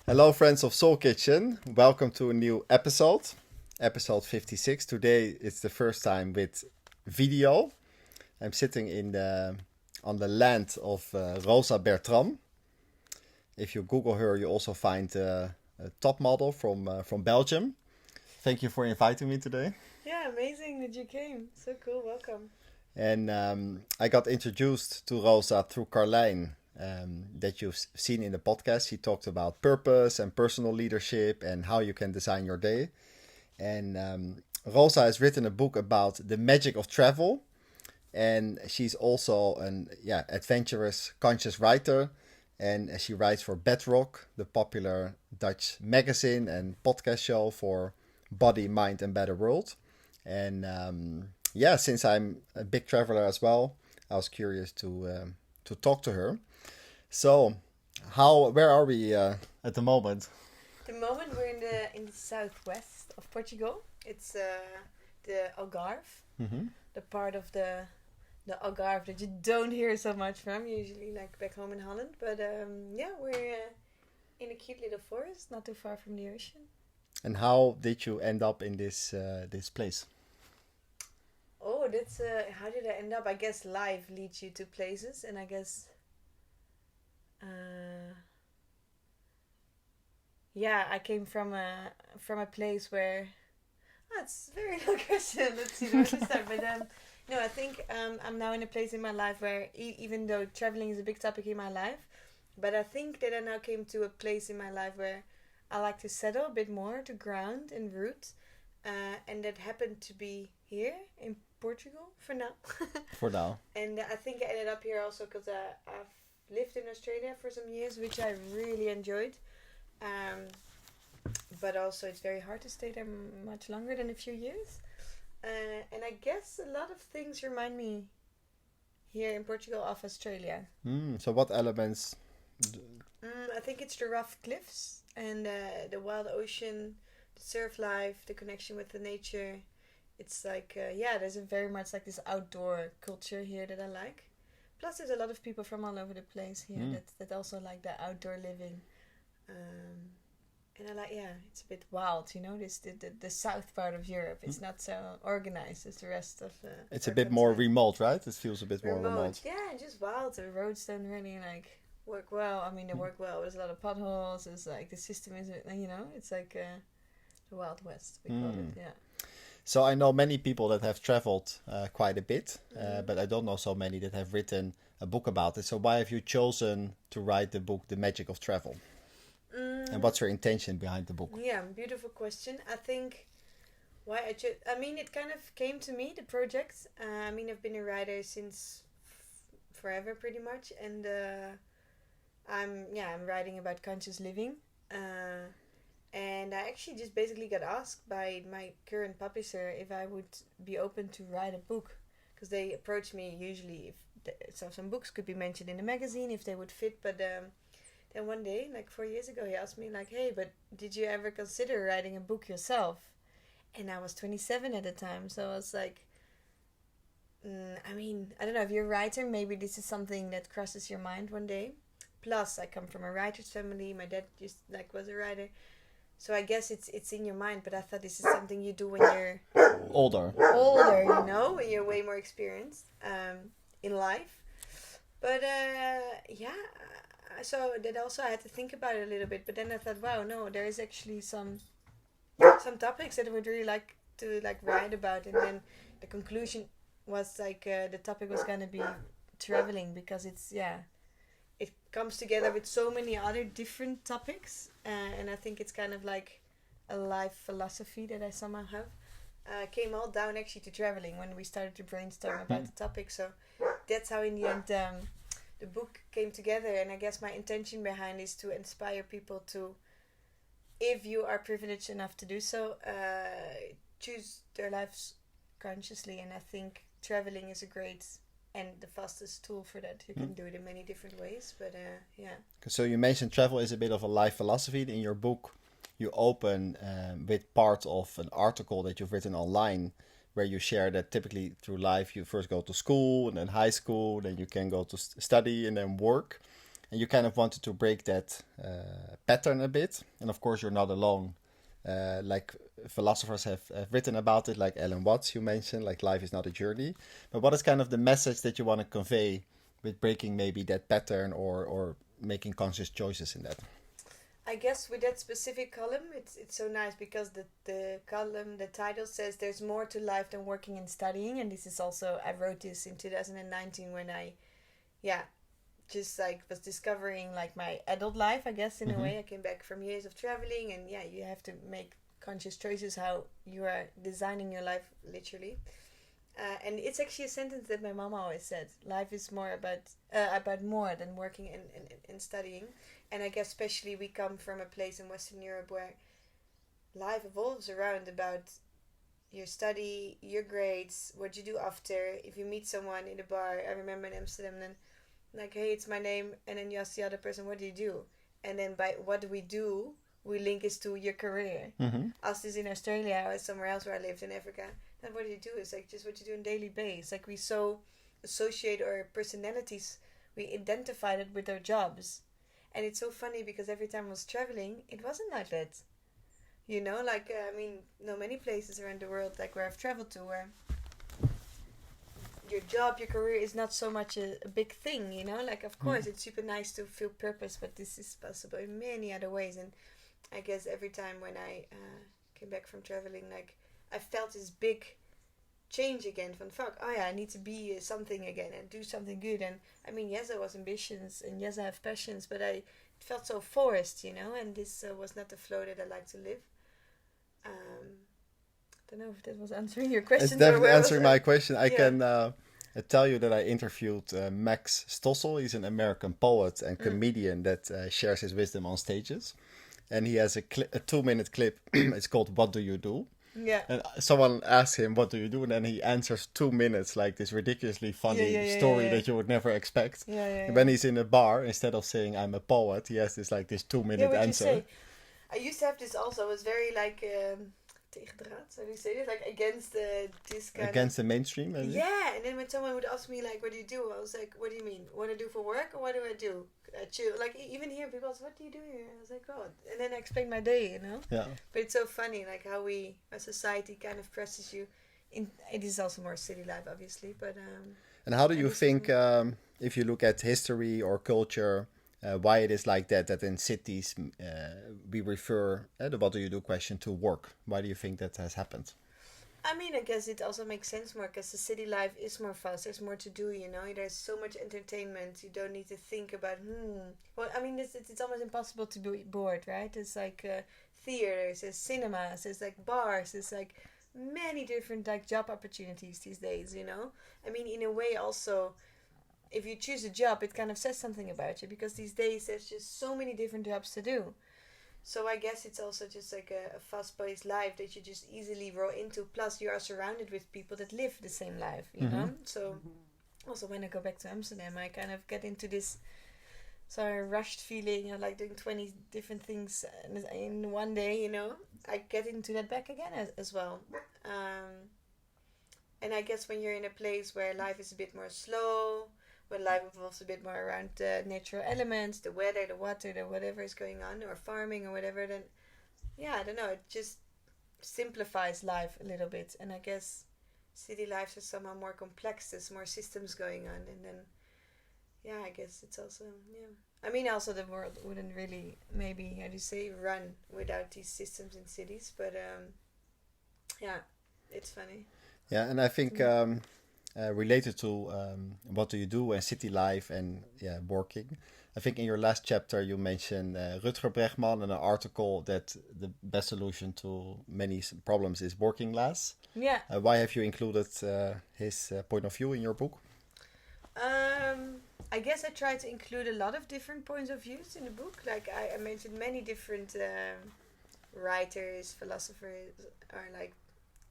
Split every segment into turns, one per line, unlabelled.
Hello, friends of Soul Kitchen. Welcome to a new episode 56. Today it's the first time with video. I'm sitting on the land of Rosa Bertram. If you Google her, you also find a top model from Belgium. Thank you for inviting me today.
Yeah, amazing that you came. So cool, welcome.
And I got introduced to Rosa through Carlijn, that you've seen in the podcast. She talked about purpose and personal leadership and how you can design your day. And Rosa has written a book about the magic of travel. And she's also an adventurous, conscious writer. And she writes for BEDROCK, the popular Dutch magazine and podcast show for Body, Mind and Better World. And since I'm a big traveler as well, I was curious to talk to her. So, where are we at the moment?
At the moment we're in the southwest of Portugal. It's the Algarve, the part of the Algarve that you don't hear so much from usually, like back home in Holland. But we're in a cute little forest, not too far from the ocean.
And how did you end up in this place?
Oh, that's how did I end up? I guess life leads you to places, and I guess. I came from a place where. Oh, it's a very long question. Let's see where to start. But no, I think I'm now in a place in my life where even though traveling is a big topic in my life, but I think that I now came to a place in my life where I like to settle a bit more, to ground and root, and that happened to be here in Portugal for now.
For now.
And I think I ended up here also because I've lived in Australia for some years, which I really enjoyed. But also it's very hard to stay there much longer than a few years. And I guess a lot of things remind me here in Portugal of Australia.
So what elements?
I think it's the rough cliffs and the wild ocean, the surf life, the connection with the nature. It's like, there's a very much like this outdoor culture here that I like. Plus, there's a lot of people from all over the place here that also like the outdoor living. And I like, it's a bit wild, the south part of Europe. It's not so organized as the rest of
it's a bit more remote, right? It feels a bit more remote.
Yeah, just wild. The roads don't really work well. I mean, they work well. There's a lot of potholes. It's like the system is, it's like the Wild West, we call it, yeah.
So I know many people that have traveled quite a bit, but I don't know so many that have written a book about it. So why have you chosen to write the book, The Magic of Travel? And what's your intention behind the book?
Yeah, beautiful question. I think why I chose... I mean, it kind of came to me, the project. I've been a writer since forever, pretty much. And I'm writing about conscious living. And I actually just basically got asked by my current publisher if I would be open to write a book. Because they approach me usually if some books could be mentioned in the magazine if they would fit. But then one day, like 4 years ago, he asked me like, hey, but did you ever consider writing a book yourself? And I was 27 at the time. So I was like, I don't know, if you're a writer, maybe this is something that crosses your mind one day. Plus, I come from a writer's family. My dad just was a writer. So I guess it's in your mind, but I thought this is something you do when you're
older,
when you're way more experienced in life. But so that also I had to think about it a little bit. But then I thought, wow, no, there is actually some topics that I would really like to write about. And then the conclusion was the topic was gonna be traveling, because it comes together with so many other different topics, and I think it's kind of like a life philosophy that I somehow have. Came all down actually to traveling when we started to brainstorm about the topic. So that's how in the end the book came together. And I guess my intention behind is to inspire people to, if you are privileged enough to do so, choose their lives consciously. And I think traveling is a great and the fastest tool for that. You can do it in many different ways, but
So you mentioned travel is a bit of a life philosophy. In your book, you open with part of an article that you've written online, where you share that typically through life you first go to school and then high school, then you can go to study and then work. and you kind of wanted to break that pattern a bit. And of course, you're not alone. Like philosophers have written about it, like Alan Watts you mentioned, like life is not a journey. But what is kind of the message that you want to convey with breaking maybe that pattern or making conscious choices in that?
I guess with that specific column, it's so nice because the column, the title says there's more to life than working and studying. And this is also, I wrote this in 2019 when I, just like was discovering like my adult life, I guess, in a way. I came back from years of traveling, and you have to make conscious choices how you are designing your life, literally. And it's actually a sentence that my mama always said. Life is more about more than working and studying. And I guess especially we come from a place in Western Europe where life evolves around about your study, your grades, what you do after. If you meet someone in a bar, I remember in Amsterdam, then like, hey, it's my name. And then you ask the other person, what do you do? And then by what do, we link it to your career. As this in Australia or somewhere else where I lived in Africa. And what do you do? It's like just what you do on a daily basis. Like we so associate our personalities, we identified it with our jobs. And it's so funny because every time I was traveling, it wasn't like that. You know, like, many places around the world, like where I've traveled to, where your job, your career is not so much a big thing, you know? Like, of course, it's super nice to feel purpose, but this is possible in many other ways. And I guess every time when I came back from traveling, like, I felt this big change again from I need to be something again and do something good. And I mean, yes, I was ambitious and yes, I have passions, but I felt so forced, you know, and this was not the flow that I like to live. Don't know if that was answering your question.
It's definitely answering my question. I can tell you that I interviewed Max Stossel. He's an American poet and comedian that shares his wisdom on stages. And he has a 2-minute clip. It's called What Do You Do?
Yeah.
And someone asks him, what do you do? And then he answers 2 minutes, like this ridiculously funny story that you would never expect. And when he's in a bar, instead of saying, I'm a poet, he has this 2-minute answer.
I used to have this also. It was very like tegendraad, how do you say it? Like against this kind
against the mainstream, maybe?
Yeah, and then when someone would ask me like, what do you do? I was like, what do you mean? What do I do for work or what do I do? Chill. Like even here, people ask, what do you do here? I was like, God. And then I explained my day, you know?
Yeah.
But it's so funny, like how our society kind of presses you in. It is also more city life, obviously, but...
and how do you think, if you look at history or culture, why it is like that in cities we refer the what do you do question to work? Why do you think that has happened?
I mean, I guess it also makes sense more because the city life is more fast. There's more to do, you know. There's so much entertainment. You don't need to think about, Well, I mean, it's almost impossible to be bored, right? It's like theaters, there's cinemas, there's like bars, there's like many different like job opportunities these days, you know. I mean, in a way also, if you choose a job, it kind of says something about you because these days there's just so many different jobs to do. So I guess it's also just like a fast-paced life that you just easily roll into. Plus, you are surrounded with people that live the same life, you know? So also when I go back to Amsterdam, I kind of get into this rushed feeling of like doing 20 different things in one day, you know? I get into that back again as well. And I guess when you're in a place where life is a bit more slow, when life evolves a bit more around natural elements, the weather, the water, the whatever is going on, or farming or whatever, then, I don't know, it just simplifies life a little bit. And I guess city lives are somehow more complex, there's more systems going on, and then, I guess it's also, I mean, also the world wouldn't really, maybe, how do you say, run without these systems in cities, but, it's funny.
Yeah, and I think... related to what do you do and city life and working. I think in your last chapter you mentioned Rutger Bregman in an article that the best solution to many problems is working less.
Yeah.
Why have you included his point of view in your book?
I guess I try to include a lot of different points of views in the book. Like I mentioned many different writers, philosophers, or like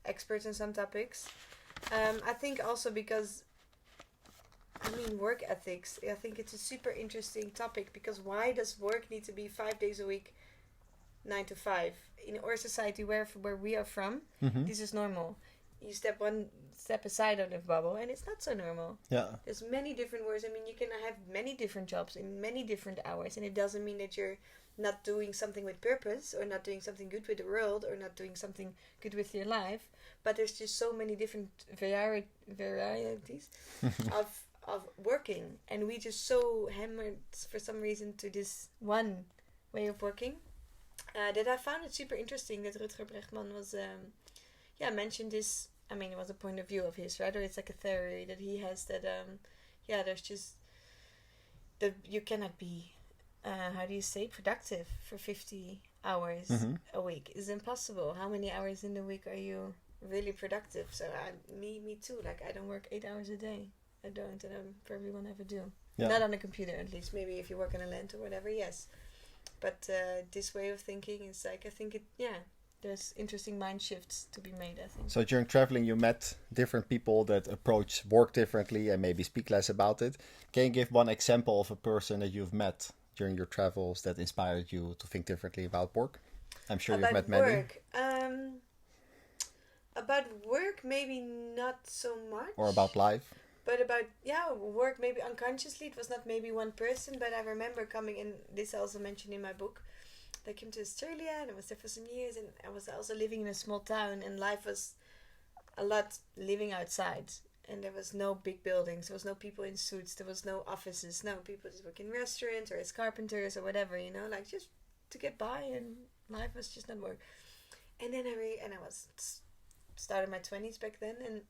experts in some topics. I think also because, work ethics, I think it's a super interesting topic because why does work need to be 5 days a week, 9 to 5? In our society where we are from, this is normal. you step one step aside of the bubble, and it's not so normal.
Yeah.
There's many different words. I mean, you can have many different jobs in many different hours, and it doesn't mean that you're not doing something with purpose, or not doing something good with the world, or not doing something good with your life. But there's just so many different varieties of working, and we just so hammered for some reason to this one way of working that I found it super interesting that Rutger Bregman was mentioned this. I mean, it was a point of view of his, right? Or it's like a theory that he has that there's just that you cannot be how do you say productive for 50 hours a week. It's impossible. How many hours in the week are you really productive? So me too. Like, I don't work 8 hours a day. I don't, and I probably won't ever do. Yeah. Not on a computer, at least. Maybe if you work on a land or whatever, yes. But this way of thinking is like, I think there's interesting mind shifts to be made, I think.
So during traveling, you met different people that approach work differently and maybe speak less about it. Can you give one example of a person that you've met during your travels that inspired you to think differently about work? I'm sure you've met many.
About work, maybe not so much.
Or about life?
But about, work, maybe unconsciously. It was not maybe one person, but I remember coming in, this I also mentioned in my book. I came to Australia and I was there for some years, and I was also living in a small town, and life was a lot living outside. And there was no big buildings, there was no people in suits, there was no offices, no people just work in restaurants or as carpenters or whatever, like just to get by, and life was just not work. And then I was started my 20s back then, and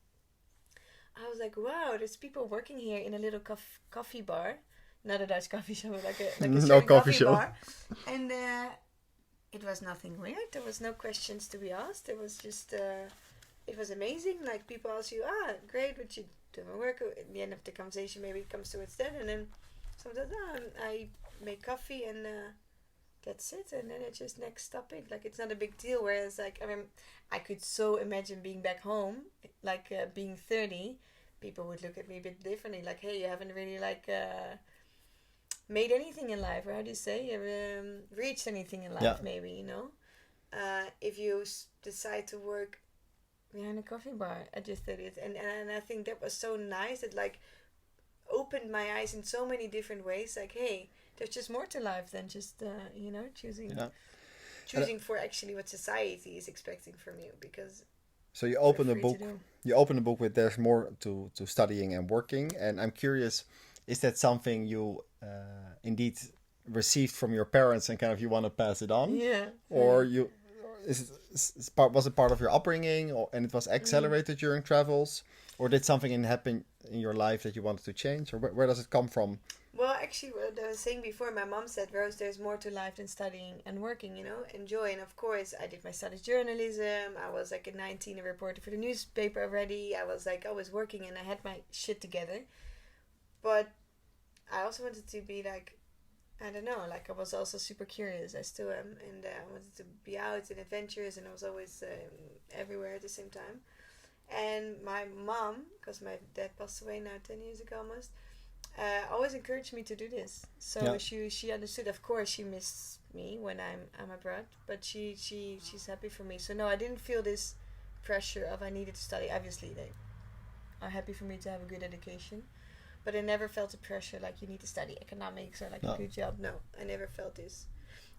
I was like, wow, there's people working here in a little coffee bar. Not a Dutch coffee shop, like a
no coffee shop.
Bar. And it was nothing weird. There was no questions to be asked. It was just, it was amazing. Like, people ask you, great, what you doing at work? At the end of the conversation, maybe it comes towards that. And then sometimes, I make coffee, and that's it. And then it's just next topic. Like, it's not a big deal. Whereas, like, I could so imagine being back home, like being 30, people would look at me a bit differently. Like, hey, you haven't really made anything in life, or how do you say, reached anything in life, maybe, if you decide to work behind a coffee bar at your 30th. And I think that was so nice. It like opened my eyes in so many different ways. Like, hey, there's just more to life than just choosing for actually what society is expecting from you. Because
so you open the book. You open the book with there's more to studying and working, and I'm curious, is that something you indeed received from your parents and kind of you want to pass it on?
Yeah.
Or was it part of your upbringing, and it was accelerated during travels, or did something happen in your life that you wanted to change, or where does it come from?
Well, actually, what I was saying before, my mom said, Rose, there's more to life than studying and working, enjoy. And of course, I did my studies journalism. I was like at 19 a reporter for the newspaper already. I was like always working, and I had my shit together. But I also wanted to be like, I don't know, like I was also super curious. I still am. And I wanted to be out in adventures, and I was always everywhere at the same time. And my mom, because my dad passed away now 10 years ago almost, always encouraged me to do this. So she understood. Of course, she missed me when I'm abroad, but she's happy for me. So no, I didn't feel this pressure of I needed to study. Obviously, they are happy for me to have a good education, but I never felt the pressure like you need to study economics or like a good job. No, I never felt this,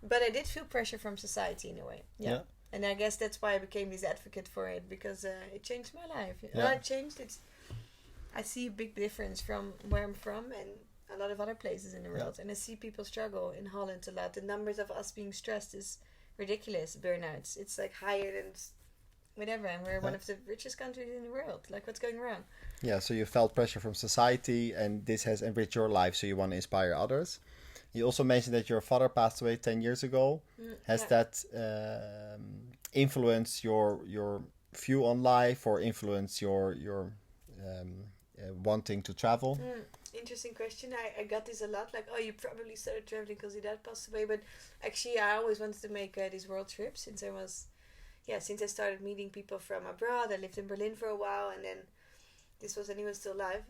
but I did feel pressure from society in a way. Yeah. And I guess that's why I became this advocate for it, because it changed my life. Well, it changed it. I see a big difference from where I'm from and a lot of other places in the world. And I see people struggle in Holland a lot. The numbers of us being stressed is ridiculous. Burnouts. It's like higher than whatever. And we're one of the richest countries in the world. Like, what's going wrong?
Yeah, so you felt pressure from society, and this has enriched your life, so you want to inspire others. You also mentioned that your father passed away 10 years ago. Has that influenced your view on life, or influenced your wanting to travel?
Interesting question. I got this a lot. Like, you probably started traveling because your dad passed away. But actually, I always wanted to make these world trips since I started meeting people from abroad. I lived in Berlin for a while, and then this was when he was still alive.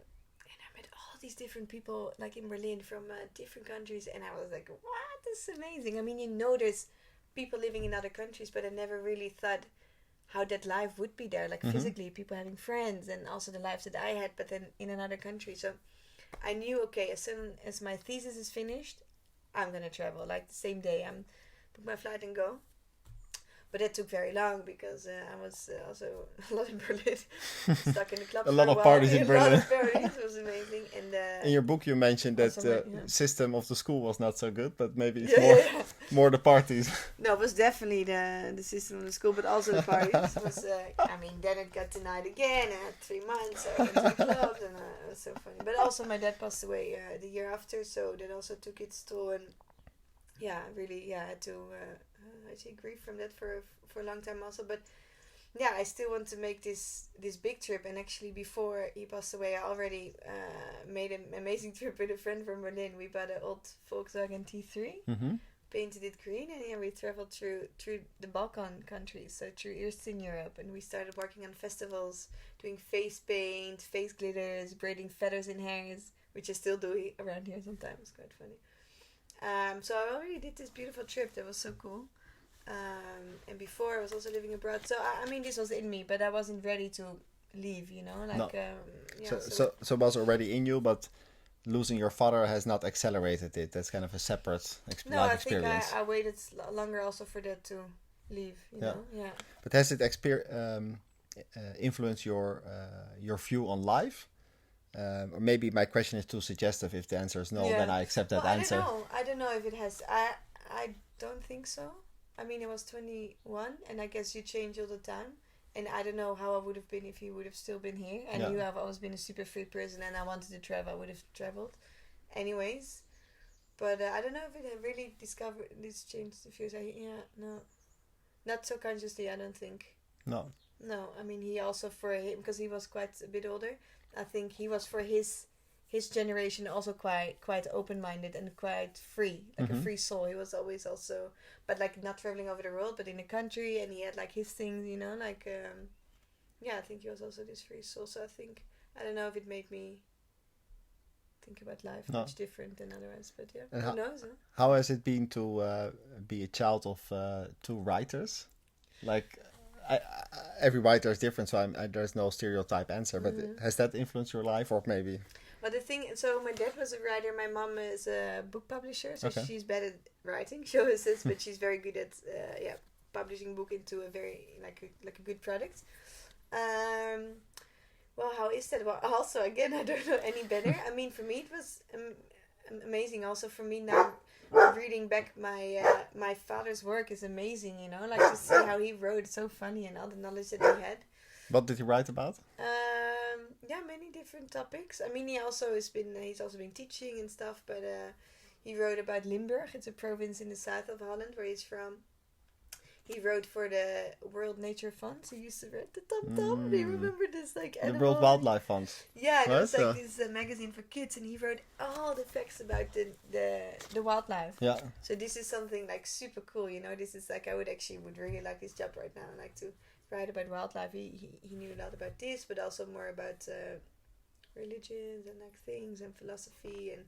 And I met all these different people, like in Berlin, from different countries. And I was like, what? This is amazing. I mean, there's people living in other countries, but I never really thought how that life would be there, like physically, people having friends, and also the lives that I had, but then in another country. So I knew, okay, as soon as my thesis is finished, I'm gonna travel. Like the same day, I'm book my flight and go. But that took very long because I was also a lot in Berlin, stuck in the clubs.
A lot
for
of
while.
parties in Berlin.
A lot of parties, it was amazing. And
in your book, you mentioned that the system of the school was not so good, but maybe it's more the parties.
No, it was definitely the system of the school, but also the parties. It was, I mean, then it got denied again. I had 3 months. I went to the clubs, and it was so funny. But also, my dad passed away the year after, so that also took its toll. And yeah, really, I had to actually grieve from that for a long time also. But yeah, I still want to make this big trip. And actually, before he passed away, I already made an amazing trip with a friend from Berlin. We bought an old Volkswagen T3, painted it green, and we traveled through the Balkan countries, so through Eastern Europe. And we started working on festivals, doing face paint, face glitters, braiding feathers in hairs, which I still do around here sometimes. It's quite funny. So I already did this beautiful trip that was so cool. And before I was also living abroad. So I mean, this was in me, but I wasn't ready to leave, like
no. So it was already in you, but losing your father has not accelerated it. That's kind of a separate life experience.
I waited longer also for that to leave, know. Yeah.
But has it influenced your view on life? Or maybe my question is too suggestive. If the answer is no, then I accept that answer.
I don't know if it has. I don't think so. I mean, I was 21, and I guess you change all the time. And I don't know how I would have been if you would have still been here. I knew I've always been a super free person, and I wanted to travel. I would have traveled anyways. But I don't know if it had really discovered this changed the views. No. Not so consciously, I don't think.
No.
No, I mean, he also, for him, because he was quite a bit older, I think he was, for his generation, also quite open-minded and quite free, like a free soul. He was always also, but like not traveling over the world, but in the country, and he had like his things, like I think he was also this free soul. So I don't know if it made me think about life much different than otherwise, but who knows? Huh?
How has it been to be a child of 2 writers? Like, every writer is different, so there's no stereotype answer, but has that influenced your life, or maybe?
But so my dad was a writer, my mom is a book publisher, so she's bad at writing, she always says, but she's very good at publishing book into a very like a good product. Well, how is that? Well, also again, I don't know any better. I mean, for me it was amazing. Also for me now, reading back my father's work is amazing. Like to see how he wrote, so funny, and all the knowledge that he had.
What did he write about?
Many different topics. I mean, he's also been teaching and stuff, but he wrote about Limburg. It's a province in the south of Holland where he's from. He wrote for the World Nature Fund. He used to write the Tom. Do you remember this? Like
the World Wildlife Fund.
Yeah, it was like this magazine for kids, and he wrote all the facts about the wildlife.
Yeah.
So this is something like super cool. This is like I would really like this job right now. I like to write about wildlife. He knew a lot about this, but also more about religions and like things and philosophy, and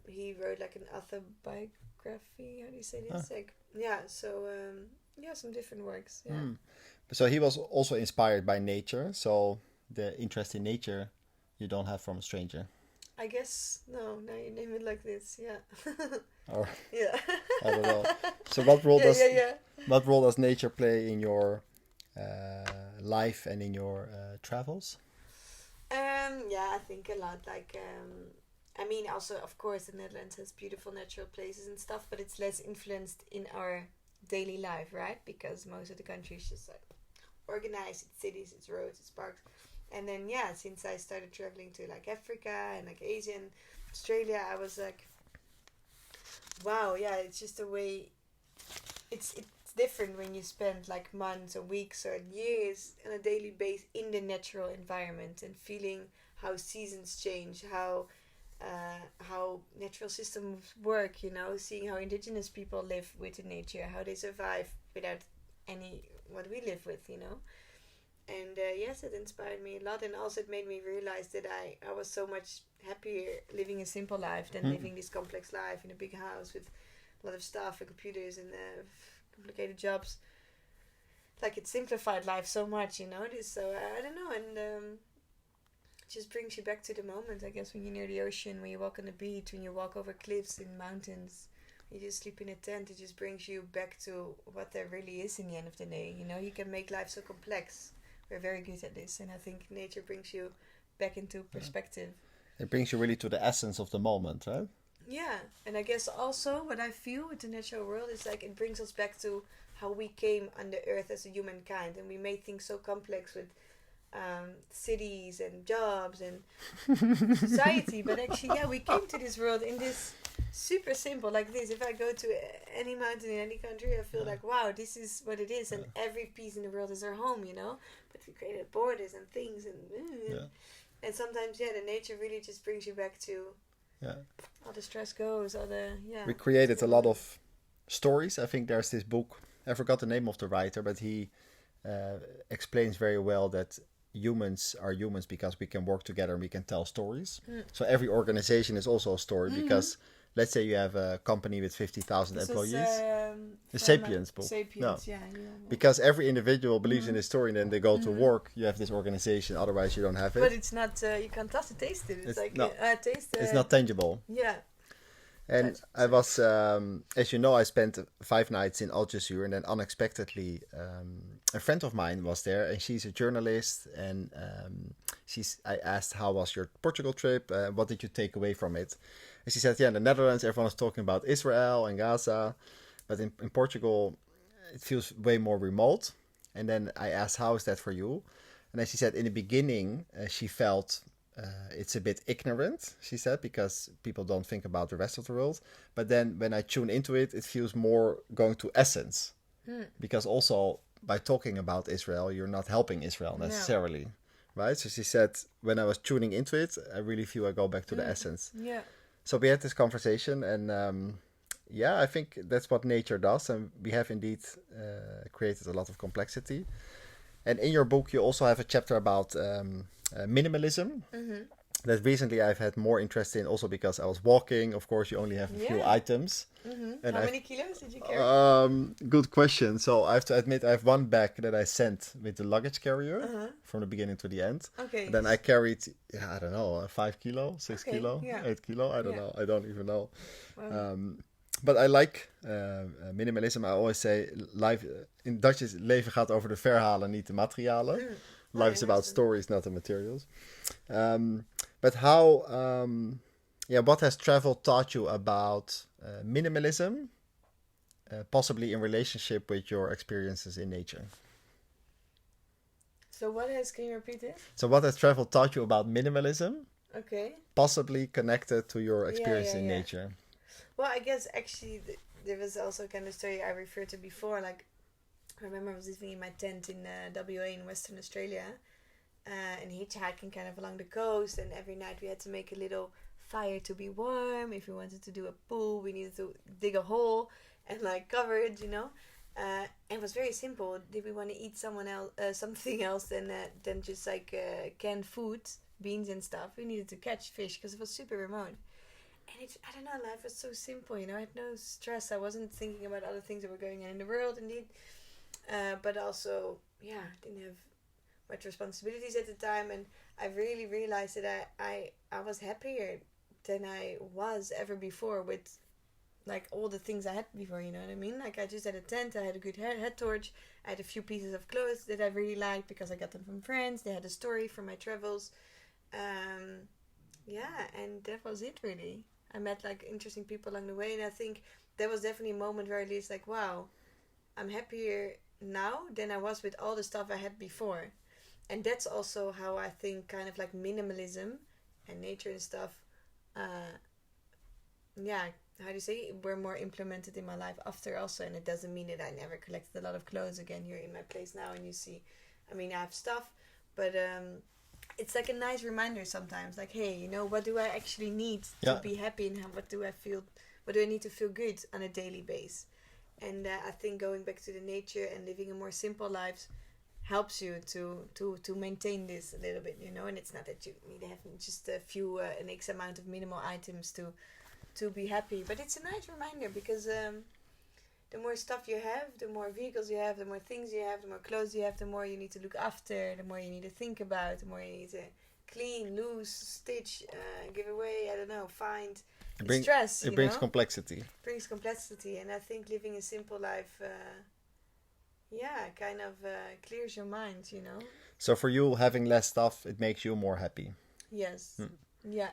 he wrote like an autobiography. How do you say this? Like some different works. Yeah.
So he was also inspired by nature. So the interest in nature you don't have from a stranger.
I guess no. Now you name it like this, yeah.
Or
yeah.
I don't know. So what role does nature play in your life and in your travels?
I think a lot. Like, I mean, also of course the Netherlands has beautiful natural places and stuff, but it's less influenced in our daily life, right? Because most of the country is just like organized. It's cities, it's roads, it's parks. And then since I started traveling to like Africa and like Asia and Australia, I was like, wow, it's just a way. It's different when you spend like months or weeks or years on a daily basis in the natural environment and feeling how seasons change, how natural systems work. Seeing how indigenous people live with nature, how they survive without what we live with. And it inspired me a lot, and also it made me realize that I was so much happier living a simple life than living this complex life in a big house with a lot of stuff and computers and complicated jobs. like it simplified life so much, you know. So I don't know, and it just brings you back to the moment, I guess, when you're near the ocean, when you walk on the beach, when you walk over cliffs in mountains, you just sleep in a tent. It just brings you back to what there really is in the end of the day. You know, you can make life so complex. We're very good at this, and I think nature brings you back into perspective.
It brings you really to the essence of the moment, right?
Yeah, and I guess also what I feel with the natural world is like it brings us back to how we came on the earth as a humankind, and we made things so complex with cities and jobs and society. But actually, yeah, we came to this world in this super simple, like this. If I go to any mountain in any country, I feel like, wow, this is what it is, and every piece in the world is our home, you know. But we created borders and things, and sometimes, yeah, the nature really just brings you back to all the stress goes, all the
We created a lot of stories. I think there's this book. I forgot the name of the writer, but he explains very well that humans are humans because we can work together and we can tell stories. So every organization is also a story because let's say you have a company with 50,000 employees. The Sapiens book.
Sapiens,
Because every individual believes in this story, and then they go to work. You have this organization. Otherwise, you don't have it.
But it's not. You can't taste it. It's like taste.
It's not tangible.
Yeah.
And I was, as you know, I spent 5 nights in Algesur, and then unexpectedly, a friend of mine was there, and she's a journalist. And I asked, "How was your Portugal trip? What did you take away from it?" And she said, "Yeah, in the Netherlands, everyone was talking about Israel and Gaza, but in Portugal, it feels way more remote." And then I asked, "How is that for you?" And then she said, in the beginning, she felt. It's a bit ignorant, she said, because people don't think about the rest of the world. But then when I tune into it, it feels more going to essence. Because also by talking about Israel, you're not helping Israel necessarily. Right? So she said, when I was tuning into it, I really feel I go back to the essence.
Yeah.
So we had this conversation, and I think that's what nature does. And we have indeed created a lot of complexity. And in your book, you also have a chapter about minimalism. That recently I've had more interest in, also because I was walking. Of course, you only have a few items.
And how many kilos did you carry?
Good question. So I have to admit, I have one bag that I sent with the luggage carrier from the beginning to the end.
Okay.
And then I carried, I don't know, 5 kilo, 6 kilo, 8 kilo. I don't know. I don't even know. Wow. But I like minimalism. I always say, life in Dutch is leven gaat over de verhalen, niet de materialen. Life is about stories, not the materials. But how, what has travel taught you about minimalism, possibly in relationship with your experiences in nature?
So can you repeat it?
So what has travel taught you about minimalism?
Okay.
Possibly connected to your experience in nature.
Well, I guess actually there was also kind of story I referred to before. Like, I remember I was living in my tent in WA in Western Australia, and hitchhiking kind of along the coast. And every night we had to make a little fire to be warm. If we wanted to do a pool, we needed to dig a hole and like cover it, you know. And it was very simple. Did we want to eat something else than just like canned food, beans and stuff? We needed to catch fish because it was super remote. And I don't know, life was so simple, you know. I had no stress. I wasn't thinking about other things that were going on in the world, indeed. But also, didn't have much responsibilities at the time. And I really realized that I was happier than I was ever before with, like, all the things I had before, you know what I mean? Like, I just had a tent, I had a good head torch, I had a few pieces of clothes that I really liked because I got them from friends. They had a story from my travels. And that was it, really. I met like interesting people along the way, and I think there was definitely a moment where at least like, wow, I'm happier now than I was with all the stuff I had before. And that's also how I think kind of like minimalism and nature and stuff, how do you say, were more implemented in my life after also. And it doesn't mean that I never collected a lot of clothes again here in my place now, and you see, I mean, I have stuff, but it's like a nice reminder sometimes, like, hey, you know, what do I actually need to be happy, and what do I need to feel good on a daily basis? And I think going back to the nature and living a more simple life helps you to maintain this a little bit, you know. And it's not that you need to have just a few an X amount of minimal items to be happy, but it's a nice reminder because the more stuff you have, the more vehicles you have, the more things you have, the more clothes you have, the more you need to look after, the more you need to think about, the more you need to clean, lose, stitch, give away, I don't know, find. It's stress,
it brings complexity.
Brings complexity, and I think living a simple life, kind of clears your mind, you know.
So for you, having less stuff, it makes you more happy.
Yes. Yeah.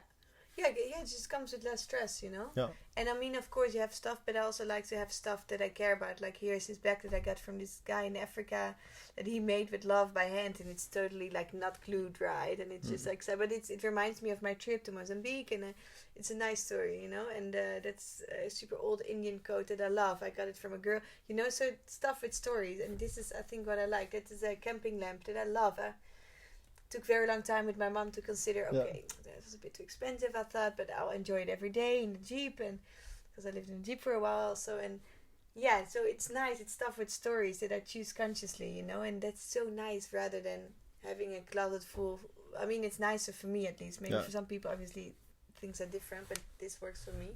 Yeah, it just comes with less stress, you know?
Yeah.
And I mean, of course, you have stuff, but I also like to have stuff that I care about. Like, here's this bag that I got from this guy in Africa that he made with love by hand, and it's totally, like, not glued right, and it's just like, so, but it reminds me of my trip to Mozambique, and it's a nice story, you know? And that's a super old Indian coat that I love. I got it from a girl, you know? So stuff with stories, and this is, I think, what I like. It is a camping lamp that I love. Took very long time with my mom to consider, okay, that was a bit too expensive, I thought, but I'll enjoy it every day in the Jeep, and because I lived in the Jeep for a while also, and so it's nice, it's stuff with stories that I choose consciously, you know, and that's so nice rather than having a closet full. I mean, it's nicer for me at least. Maybe for some people, obviously, things are different, but this works for me.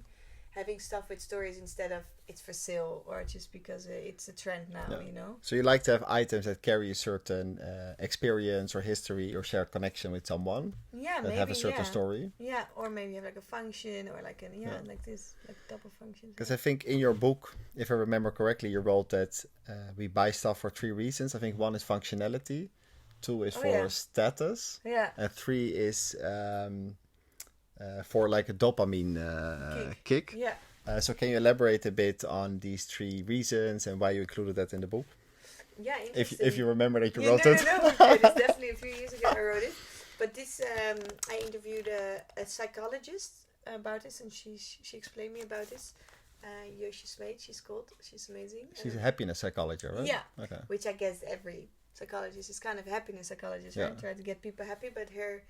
Having stuff with stories instead of it's for sale or just because it's a trend now, you know.
So you like to have items that carry a certain experience or history or shared connection with someone.
Yeah,
that
maybe
have a certain story.
Yeah, or maybe you have like a function or like like this, like double functions.
Because I think in your book, if I remember correctly, you wrote that we buy stuff for 3 reasons. I think 1 is functionality, 2 is for status, and 3 is for like a dopamine kick.
Yeah.
So can you elaborate a bit on these 3 reasons and why you included that in the book?
Yeah, interesting.
If you remember that you wrote it.
No. It's definitely a few years ago I wrote it. But this, I interviewed a psychologist about this, and she explained me about this. Yoshi Smeet, she's called. She's amazing.
She's a happiness psychologist, right?
Yeah.
Okay.
Which I guess every psychologist is kind of a happiness psychologist, right? Try to get people happy, but her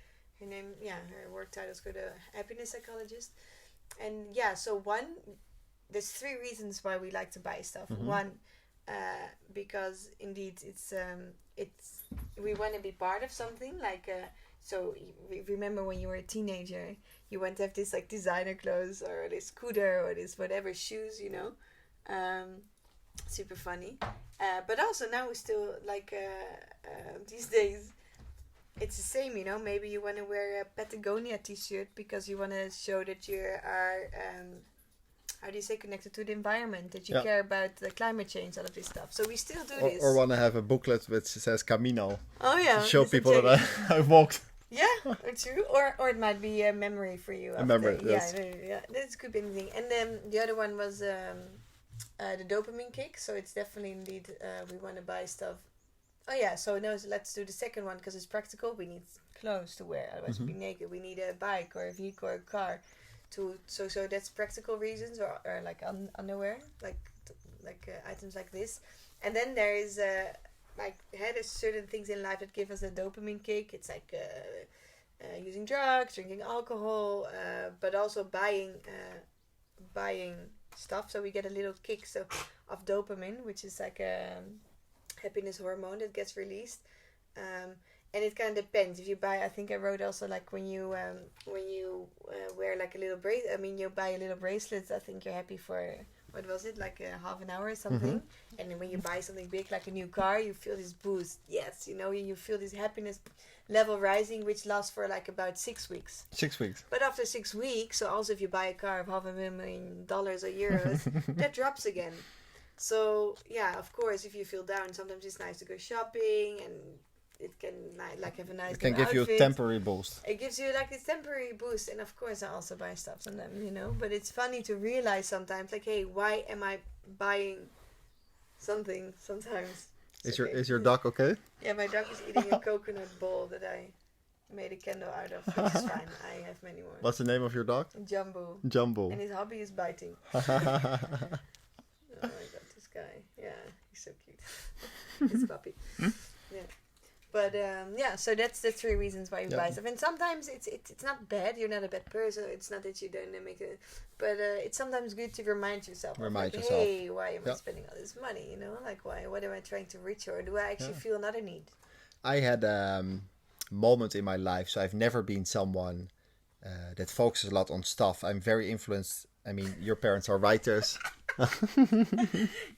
name, her work title is called a happiness psychologist. And so there's 3 reasons why we like to buy stuff. Mm-hmm. 1, because indeed it's we want to be part of something, like so remember when you were a teenager, you want to have this like designer clothes or this scooter or this whatever shoes, you know, super funny. But also now we still like these days. It's the same, you know. Maybe you want to wear a Patagonia t-shirt because you want to show that you are, how do you say, connected to the environment, that you care about the climate change, all of this stuff. So we still do this.
Or want to have a booklet which says Camino.
Oh yeah.
To show people that I walked.
Yeah, or true. Or it might be a memory for you.
A memory, yes.
Yeah. That could be anything. And then the other one was the dopamine kick. So it's definitely indeed we want to buy stuff. Oh yeah, so let's do the second one because it's practical. We need clothes to wear, otherwise we'll be naked. We need a bike or a vehicle or a car, so that's practical reasons, or like underwear, like items like this. And then there is there's certain things in life that give us a dopamine kick. It's like using drugs, drinking alcohol, but also buying stuff. So we get a little kick of dopamine, which is like a happiness hormone that gets released, and it kind of depends. If you buy, I think I wrote also like when you wear like a little bracelet. I mean, you buy a little bracelet. I think you're happy for what was it, like a half an hour or something. And then when you buy something big like a new car, you feel this boost. Yes, you know, you feel this happiness level rising, which lasts for like about 6 weeks.
6 weeks.
But after 6 weeks, so also if you buy a car of $500,000 or euros, that drops again. So, of course, if you feel down, sometimes it's nice to go shopping, and it can like have a nice
It can give you a temporary boost.
It gives you like this temporary boost, and of course I also buy stuff sometimes, you know. But it's funny to realize sometimes, like, hey, why am I buying something sometimes?
Is your dog okay?
Yeah, my dog is eating a coconut ball that I made a candle out of, which is fine. I have many more.
What's the name of your dog?
Jumbo.
Jumbo.
And his hobby is biting. Oh my god, this guy. Yeah, he's so cute. His puppy. Yeah. But so that's the 3 reasons why you buy stuff. And sometimes it's not bad. You're not a bad person. It's not that you don't make it. But it's sometimes good to remind yourself. Hey, why am I spending all this money? You know, like why? What am I trying to reach, or do I actually feel another need?
I had a moment in my life. So I've never been someone that focuses a lot on stuff. I'm very influenced. I mean, your parents are writers.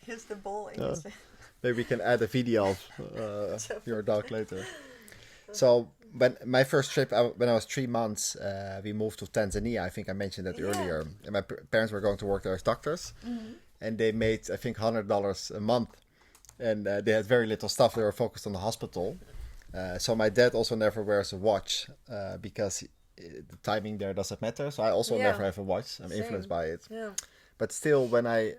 Just the ball in his face.
Maybe we can add a video of your dog later. So when my first trip, when I was 3 months, we moved to Tanzania. I think I mentioned that earlier. And my parents were going to work there as doctors. And they made, I think, $100 a month. And they had very little stuff. They were focused on the hospital. So my dad also never wears a watch because the timing there doesn't matter. So I also never have a watch. I'm influenced by it. Yeah. But still, when I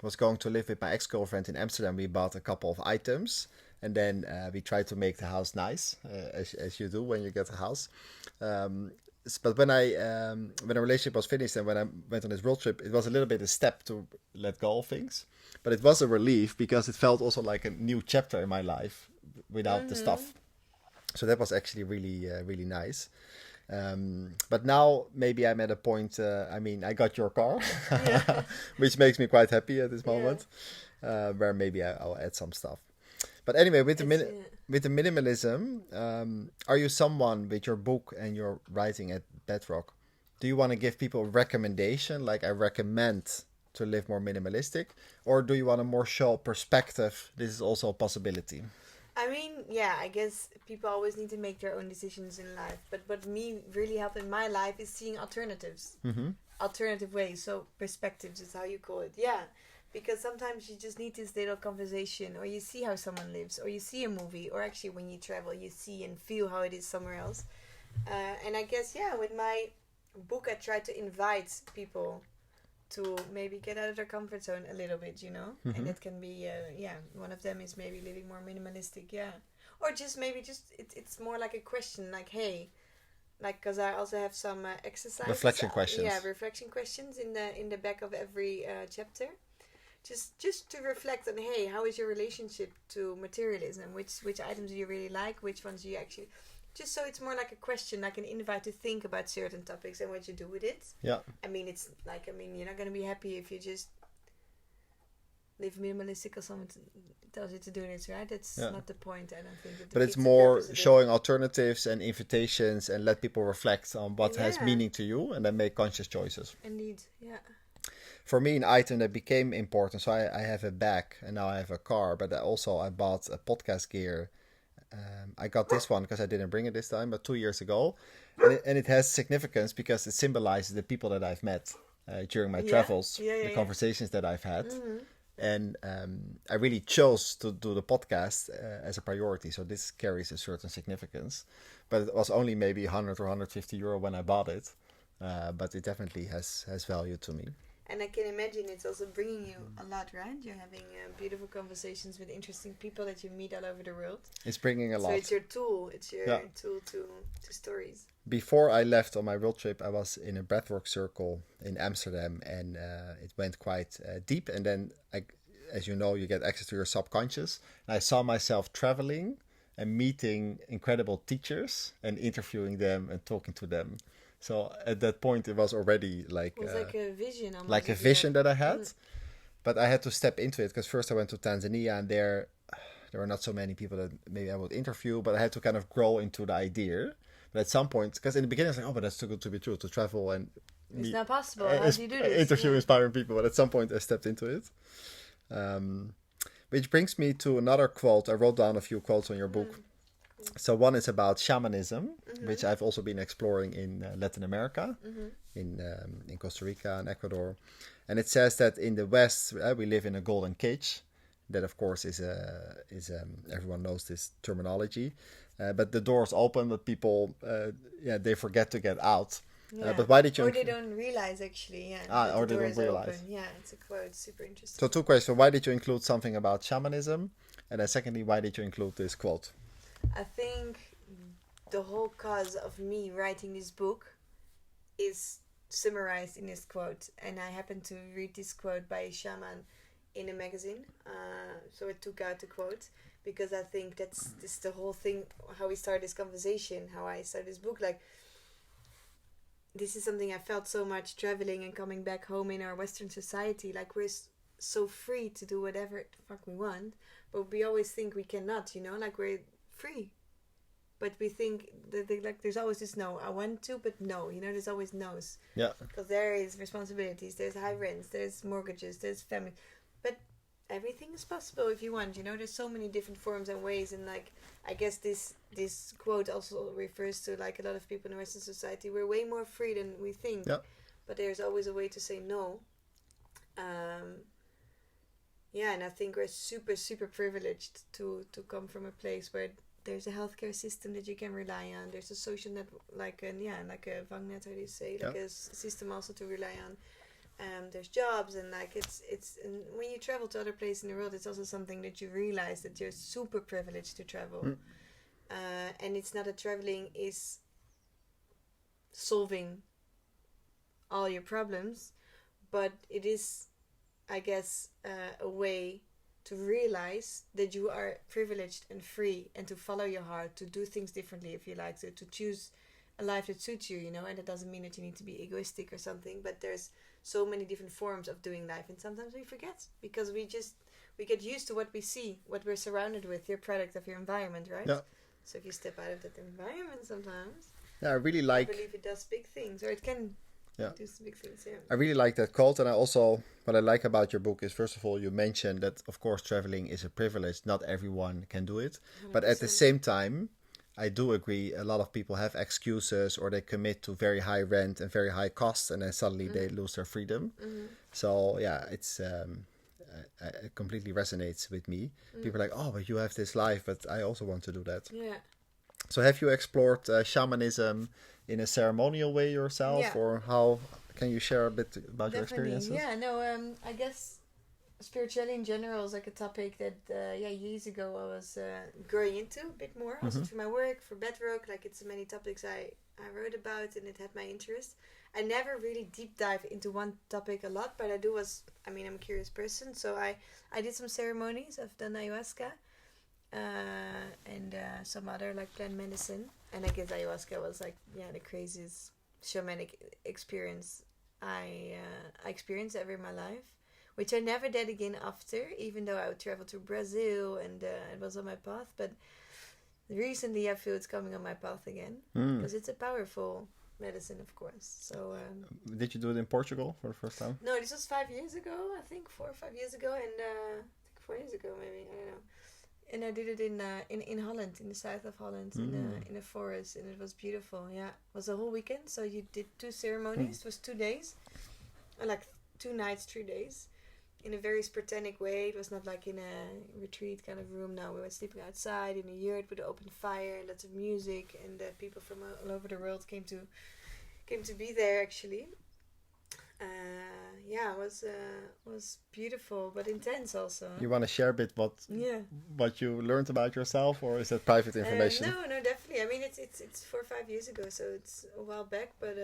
was going to live with my ex-girlfriend in Amsterdam, we bought a couple of items. And then we tried to make the house nice, as you do when you get a house. But when the relationship was finished and when I went on this road trip, it was a little bit a step to let go of things. But it was a relief because it felt also like a new chapter in my life without the stuff. So that was actually really, really nice. But now maybe I'm at a point, I got your car, which makes me quite happy at this moment, where maybe I'll add some stuff. But anyway, with the minimalism, are you someone with your book and your writing at BEDROCK? Do you want to give people a recommendation, like I recommend to live more minimalistic? Or do you want to more show perspective? This is also a possibility.
I mean, yeah, I guess people always need to make their own decisions in life. But what me really helped in my life is seeing alternatives. Alternative ways. So perspectives is how you call it. Yeah. Because sometimes you just need this little conversation, or you see how someone lives, or you see a movie, or actually when you travel, you see and feel how it is somewhere else. And I guess, with my book, I try to invite people to maybe get out of their comfort zone a little bit, And that can be, one of them is maybe living more minimalistic, Or just maybe it's more like a question, like, hey, like, because I also have some exercises.
Reflection questions.
Reflection questions in the back of every chapter. Just to reflect on, hey, how is your relationship to materialism? Which items do you really like? Which ones do you actually... Just so it's more like a question, like an invite to think about certain topics and what you do with it. Yeah. It's like, you're not going to be happy if you just live minimalistic or someone tells you to do this, right? That's not the point, I don't think.
But it's more showing alternatives and invitations and let people reflect on what has meaning to you and then make conscious choices.
Indeed, yeah.
For me, an item that became important, so I have a bag and now I have a car, but I bought a podcast gear. I got this one because I didn't bring it this time, but 2 years ago. And it has significance because it symbolizes the people that I've met during my travels, the conversations that I've had. And I really chose to do the podcast as a priority, so this carries a certain significance. But it was only maybe 100 or 150 euro when I bought it, but it definitely has value to me.
And I can imagine it's also bringing you a lot, right? You're having beautiful conversations with interesting people that you meet all over the world.
It's bringing a lot.
So it's your tool. It's your tool to stories.
Before I left on my road trip, I was in a breathwork circle in Amsterdam, and it went quite deep. And then, as you know, you get access to your subconscious. And I saw myself traveling and meeting incredible teachers and interviewing them and talking to them. So at that point, it was already like...
It was like a vision.
Like a vision that I had. But I had to step into it because first I went to Tanzania and there were not so many people that maybe I would interview, but I had to kind of grow into the idea. But at some point, because in the beginning I was like, but that's too good to be true, to travel and...
It's not possible. How do you do this?
Interview inspiring people. But at some point I stepped into it. Which brings me to another quote. I wrote down a few quotes on your book. So one is about shamanism, which I've also been exploring in Latin America, in Costa Rica and Ecuador. And it says that in the West, we live in a golden cage. That, of course, is everyone knows this terminology. But the doors open, but people, they forget to get out.
Yeah.
But why did you...
Or they don't realize, actually. Yeah.
Or they don't realize.
Open. Yeah, it's a quote. Super interesting.
So 2 questions. Why did you include something about shamanism? And then secondly, why did you include this quote?
I think the whole cause of me writing this book is summarized in this quote. And I happened to read this quote by a shaman in a magazine. So I took out the quote because I think this is the whole thing, how we start this conversation, how I start this book. Like, this is something I felt so much traveling and coming back home in our Western society. Like, we're so free to do whatever the fuck we want, but we always think we cannot, like we're free. but we think that like there's always this no. I want to, but no. You know, there's always no's.
Yeah.
Because there is responsibilities, there's high rents, there's mortgages, there's family, but everything is possible if you want. You know, there's so many different forms and ways, and like I guess this quote also refers to like a lot of people in Western society. We're way more free than we think.
Yeah.
But there's always a way to say no. Yeah, and I think we're super, super privileged to come from a place where there's a healthcare system that you can rely on. There's a social net, like a vangnet, how do you say, like a system also to rely on. There's jobs, and like it's and when you travel to other places in the world, it's also something that you realize that you're super privileged to travel. And it's not that traveling is solving all your problems, but it is, I guess, a way to realize that you are privileged and free, and to follow your heart, to do things differently if you like to choose a life that suits you, you know. And it doesn't mean that you need to be egoistic or something, but there's so many different forms of doing life, and sometimes we forget because we get used to what we see, what we're surrounded with. You're a product of your environment, right?
Yeah.
So if you step out of that environment sometimes,
I really like.
I believe it does big things, or it can.
Yeah.
Do some big things, yeah.
I really like that quote, and I also, what I like about your book is, first of all, you mentioned that, of course, traveling is a privilege. Not everyone can do it. 100%. But at the same time, I do agree, a lot of people have excuses, or they commit to very high rent and very high costs, and then suddenly they lose their freedom. So, yeah, it's it completely resonates with me. People are like, oh, but you have this life, but I also want to do that.
Yeah.
So have you explored shamanism in a ceremonial way yourself, or how can you share a bit about your experiences?
Yeah, no, I guess spirituality in general is like a topic that years ago I was growing into a bit more, also through my work for BEDROCK. Like, it's many topics I wrote about, and it had my interest. I never really deep dive into one topic a lot, but I'm a curious person, so I did some ceremonies. I've done ayahuasca and some other like plant medicine, and I guess ayahuasca was like the craziest shamanic experience I experienced ever in my life, which I never did again after, even though I would travel to Brazil and it was on my path. But recently I feel it's coming on my path again, because it's a powerful medicine, of course. So
did you do it in Portugal for the first time?
No, this was 5 years ago, I think 4 or 5 years ago, and I think 4 years ago maybe, I don't know. And I did it in Holland, in the south of Holland, in a forest, and it was beautiful. Yeah, it was a whole weekend, so you did 2 ceremonies. It was 2 days, or like 2 nights, 3 days, in a very spartanic way. It was not like in a retreat kind of room. No, we were sleeping outside in a yurt with an open fire and lots of music, and people from all over the world came to be there actually. It was beautiful but intense also.
You want to share a bit what you learned about yourself, or is that private information?
No, definitely. I mean, it's 4 or 5 years ago, so it's a while back. But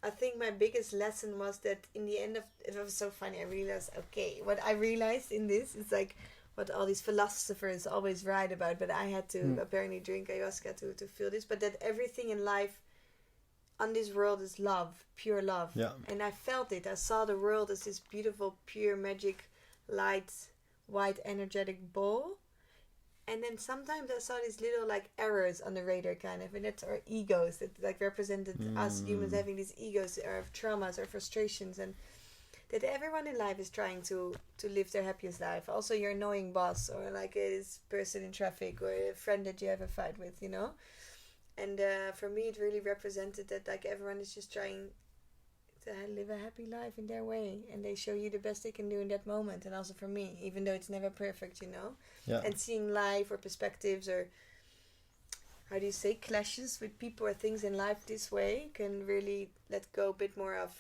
I think my biggest lesson was that in the end of it was so funny. I realized, okay, what I realized in this is like what all these philosophers always write about, but I had to apparently drink ayahuasca to feel this. But that everything in life on this world is love, pure love. Yeah. And I felt it. I saw the world as this beautiful, pure, magic, light, white, energetic ball. And then sometimes I saw these little like errors on the radar kind of, and that's our egos that like represented us humans having these egos or traumas or frustrations, and that everyone in life is trying to live their happiest life. Also your annoying boss, or like this person in traffic, or a friend that you have a fight with, you know. And for me, it really represented that like everyone is just trying to live a happy life in their way, and they show you the best they can do in that moment. And also for me, even though it's never perfect, you know. Yeah. And seeing life or perspectives or how do you say, clashes with people or things in life this way can really let go a bit more of.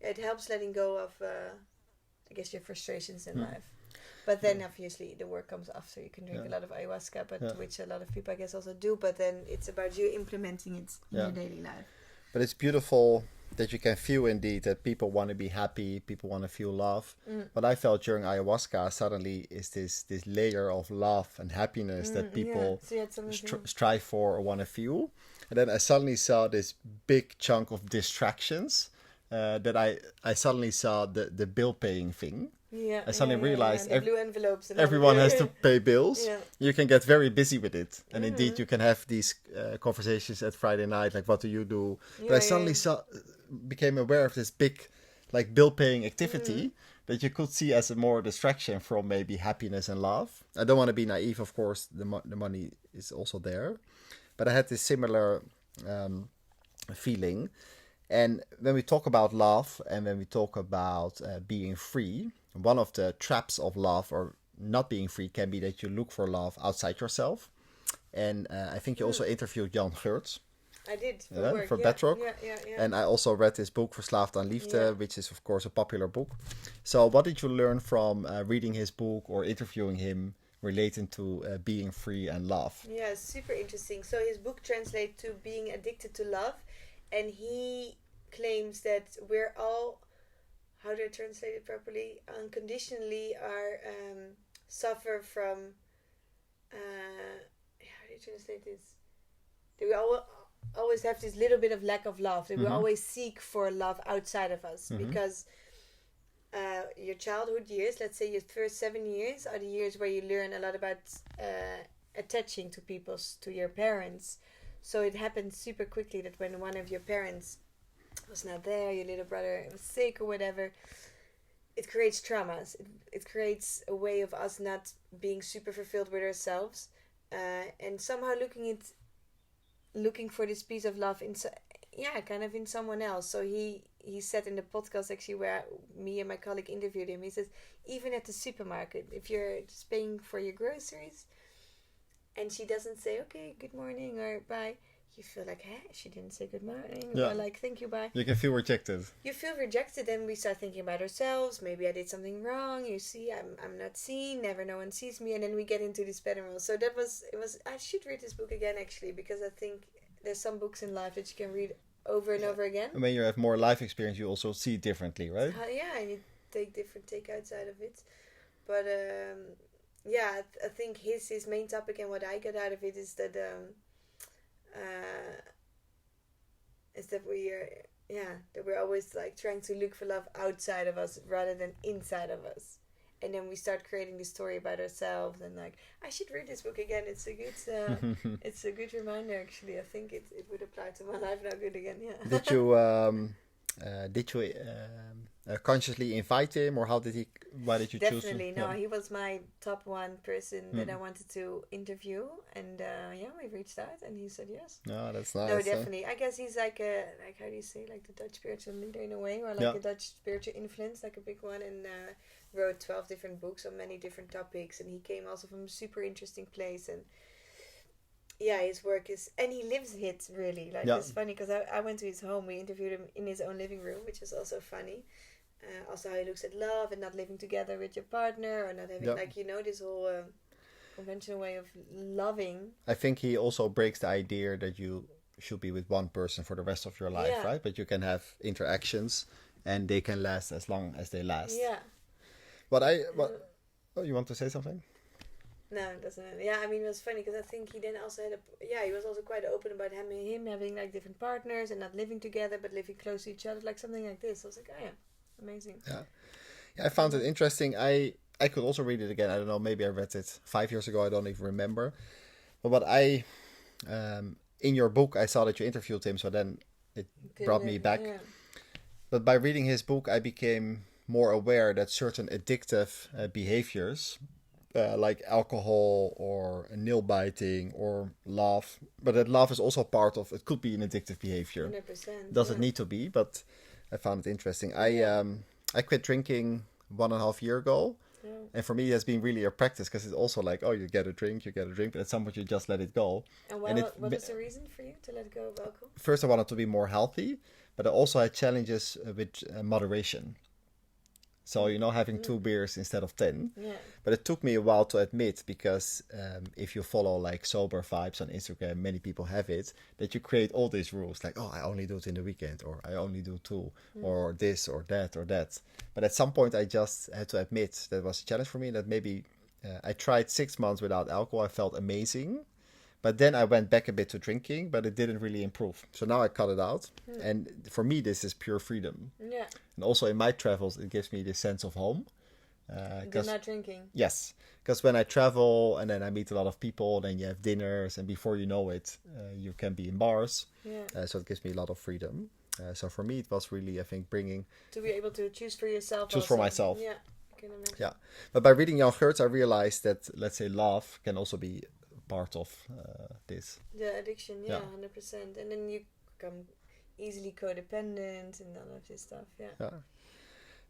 It helps letting go of, I guess, your frustrations in life. But then obviously the work comes after. You can drink a lot of ayahuasca, but which a lot of people I guess also do. But then it's about you implementing it in your daily life. But
it's beautiful that you can feel indeed that people want to be happy, people want to feel love. What I felt during ayahuasca suddenly is this layer of love and happiness that people strive for or want to feel. And then I suddenly saw this big chunk of distractions that I suddenly saw the bill paying thing. I suddenly realized
the blue envelopes and
everyone has to pay bills.
Yeah.
You can get very busy with it. And indeed, you can have these conversations at Friday night, like, what do you do? But I suddenly became aware of this big, like, bill-paying activity that you could see as a more distraction from maybe happiness and love. I don't want to be naive, of course. The money is also there. But I had this similar feeling. And when we talk about love and when we talk about being free, one of the traps of love or not being free can be that you look for love outside yourself. And I think you also interviewed Jan Geurts.
I did,
for BEDROCK.
Yeah.
And I also read his book, Verslaafd aan Liefde, which is, of course, a popular book. So what did you learn from reading his book or interviewing him relating to being free and love?
Yeah, super interesting. So his book translates to being addicted to love. And he claims that we're all, how do I translate it properly? Unconditionally are suffer from, how do you translate this? That we always have this little bit of lack of love. That we always seek for love outside of us. Because your childhood years, let's say your first 7 years, are the years where you learn a lot about attaching to people, to your parents. So it happens super quickly that when one of your parents was not there, your little brother was sick or whatever, it creates traumas. It creates a way of us not being super fulfilled with ourselves, and somehow looking for this piece of love in someone else. So he said in the podcast actually where me and my colleague interviewed him, he says even at the supermarket, if you're just paying for your groceries and she doesn't say okay, good morning or bye, you feel like, hey, she didn't say good morning or like thank you, bye.
You can feel rejected. You
feel rejected, and we start thinking about ourselves. Maybe I did something wrong. You see, I'm not seen. Never no one sees me, and then we get into this pattern. So it was. I should read this book again actually, because I think there's some books in life that you can read over and over again. And
when you have more life experience, you also see differently, right?
And you take outside of it. But I think his main topic and what I got out of it is that we're always like trying to look for love outside of us rather than inside of us. And then we start creating this story about ourselves, and like, I should read this book again. It's a good it's a good reminder actually. I think it would apply to my life now good again. Yeah. Did you
consciously invite him, or why did you choose him?
Definitely, no, he was my top one person that I wanted to interview, and we reached out and he said yes.
No, that's nice.
No, definitely. I guess he's like how do you say, like the Dutch spiritual leader in a way, or like a Dutch spiritual influence, like a big one, and wrote 12 different books on many different topics, and he came also from a super interesting place, and his work is, and he lives it really. Like, it's funny because I went to his home. We interviewed him in his own living room, which is also funny. Also how he looks at love and not living together with your partner, or not having this whole conventional way of loving.
I think he also breaks the idea that you should be with one person for the rest of your life, right? But you can have interactions and they can last as long as they last.
Yeah.
You want to say something?
No, it doesn't. Yeah, I mean, it was funny because I think he then also had he was also quite open about him having like different partners and not living together but living close to each other, like something like this. I was like, oh yeah, amazing.
Yeah, I found it interesting. I could also read it again. I don't know, maybe I read it 5 years ago. I don't even remember. But what in your book, I saw that you interviewed him, so then it brought me back. Yeah. But by reading his book, I became more aware that certain addictive behaviors, like alcohol or nail biting or love, but that love is also part of it. Could be an addictive behavior.
100%.
Doesn't need to be, but I found it interesting. I quit drinking 1.5 years ago, and for me, it has been really a practice because it's also like, you get a drink, but at some point you just let it go.
And what was the reason for you to let go of alcohol?
First, I wanted to be more healthy, but I also had challenges with moderation. So, having 2 beers instead of 10. Yeah. But it took me a while to admit, because if you follow like sober vibes on Instagram, many people have it, that you create all these rules like, I only do it in the weekend, or I only do 2, or this or that or that. But at some point I just had to admit that was a challenge for me, that maybe I tried 6 months without alcohol. I felt amazing. But then I went back a bit to drinking, but it didn't really improve. So now I cut it out. And for me, this is pure freedom. Yeah. And also in my travels, it gives me this sense of home.
You're not drinking.
Yes, because when I travel and then I meet a lot of people, then you have dinners, and before you know it, you can be in bars.
Yeah.
So it gives me a lot of freedom. So for me, it was really, I think, bringing...
To be able to choose for yourself.
Choose
also.
for myself.
Yeah, I can imagine.
Yeah. But by reading Jan Geurts, I realized that, let's say, love can also be part of this.
The addiction, yeah, 100%. And then you become easily codependent and all of this stuff, yeah.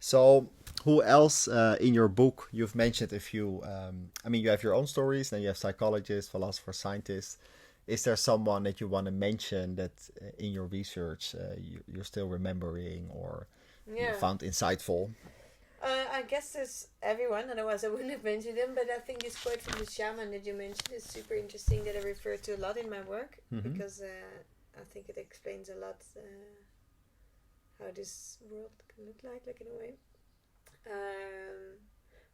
So, who else in your book, you've mentioned a few, you have your own stories, then you have psychologists, philosophers, scientists. Is there someone that you want to mention that in your research you're still remembering or you found insightful?
I guess there's everyone, otherwise I wouldn't have mentioned them, but I think this quote from the shaman that you mentioned is super interesting, that I refer to a lot in my work, because I think it explains a lot how this world can look like in a way.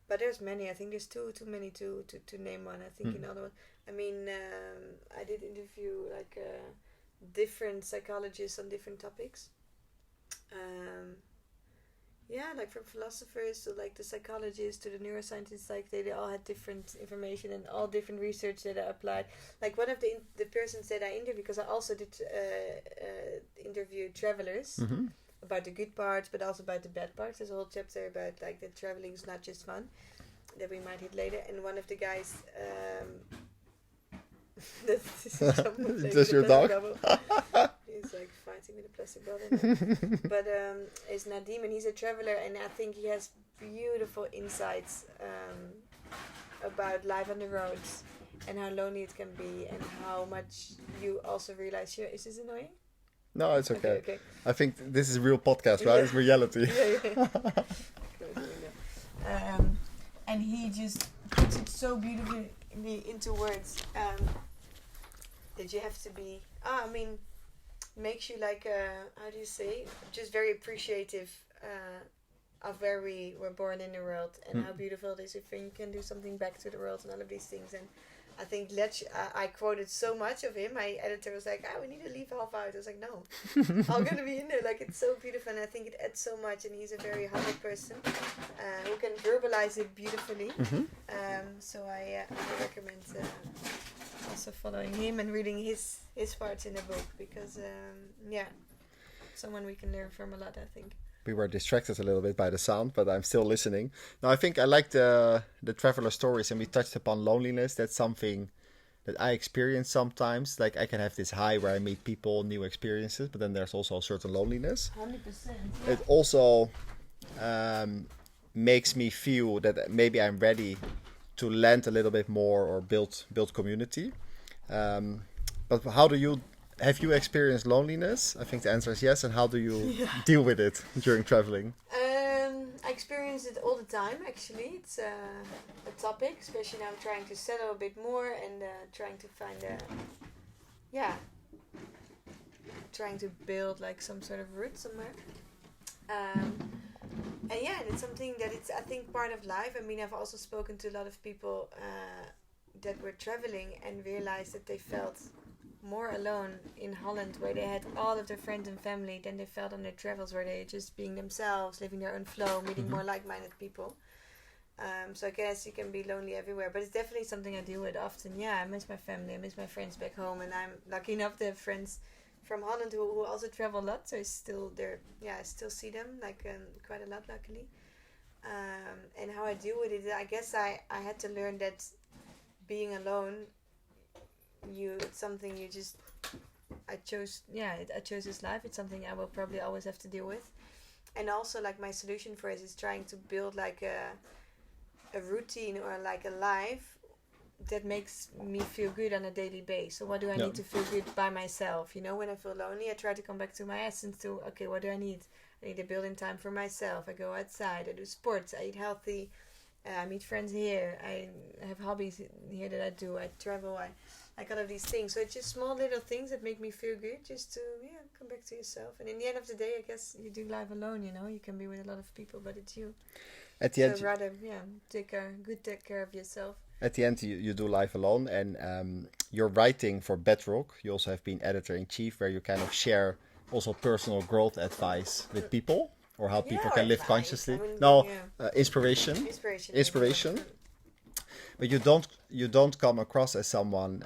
But there's many. I think there's too many to name one. I think another one. I mean, I did interview different psychologists on different topics. Like from philosophers to like the psychologists to the neuroscientists, like they all had different information and all different research that I applied. Like one of the persons that I interviewed, because I also did interview travelers about the good parts, but also about the bad parts. There's a whole chapter about like that traveling is not just fun, that we might hit later. And one of the guys, this is
just your dog.
He's like fighting with a plastic bottle. But it's Nadim, and he's a traveler, and I think he has beautiful insights about life on the roads and how lonely it can be, and how much you also realize. Is this annoying?
No, it's okay.
Okay.
I think this is a real podcast, right? It's reality.
And he just puts it so beautifully into words that you have to be. Makes you like how do you say? Just very appreciative of where we were born in the world, and how beautiful it is if you can do something back to the world and all of these things. And I think I quoted so much of him. My editor was like, we need to leave half out. I was like, no, I'm going to be in there. Like, it's so beautiful, and I think it adds so much. And he's a very humble person who can verbalize it beautifully. So I recommend also following him and reading his parts in the book, because, someone we can learn from a lot, I think.
We were distracted a little bit by the sound, but I'm still listening. Now, I think I like the traveler stories, and we touched upon loneliness. That's something that I experience sometimes. Like, I can have this high where I meet people, new experiences, but then there's also a certain loneliness.
100%.
Yeah. It also makes me feel that maybe I'm ready to land a little bit more or build community. But how do you... Have you experienced loneliness? I think the answer is yes. And how do you deal with it during traveling?
I experience it all the time, actually. It's a topic, especially now I'm trying to settle a bit more and trying to find trying to build like some sort of root somewhere. And it's something that it's, I think, part of life. I mean, I've also spoken to a lot of people that were traveling and realized that they felt more alone in Holland, where they had all of their friends and family, than they felt on their travels, where they just being themselves, living their own flow, meeting more like-minded people. So I guess you can be lonely everywhere, but it's definitely something I deal with often. Yeah, I miss my family, I miss my friends back home, and I'm lucky enough to have friends from Holland who also travel a lot, so I still see them like quite a lot, luckily. And how I deal with it, I guess I had to learn that being alone, it's something you just, I chose this life. It's something I will probably always have to deal with. And also, like, my solution for it is trying to build like a routine or like a life that makes me feel good on a daily basis. So what do I need to feel good by myself? You know, when I feel lonely, I try to come back to my essence to, okay, what do I need? I need a building time for myself. I go outside, I do sports, I eat healthy, I meet friends here, I have hobbies here that I do, I travel, I got all these things. So it's just small little things that make me feel good, just to come back to yourself. And in the end of the day, I guess you do life alone, you know. You can be with a lot of people, but it's you.
At the end,
so rather, take care of yourself.
At the end, you do life alone, and you're writing for BEDROCK. You also have been editor-in-chief, where you kind of share also personal growth advice with people. or how people
or
can live
advice.
consciously.
I mean,
No,
yeah.
inspiration.
Inspiration.
But you don't come across as someone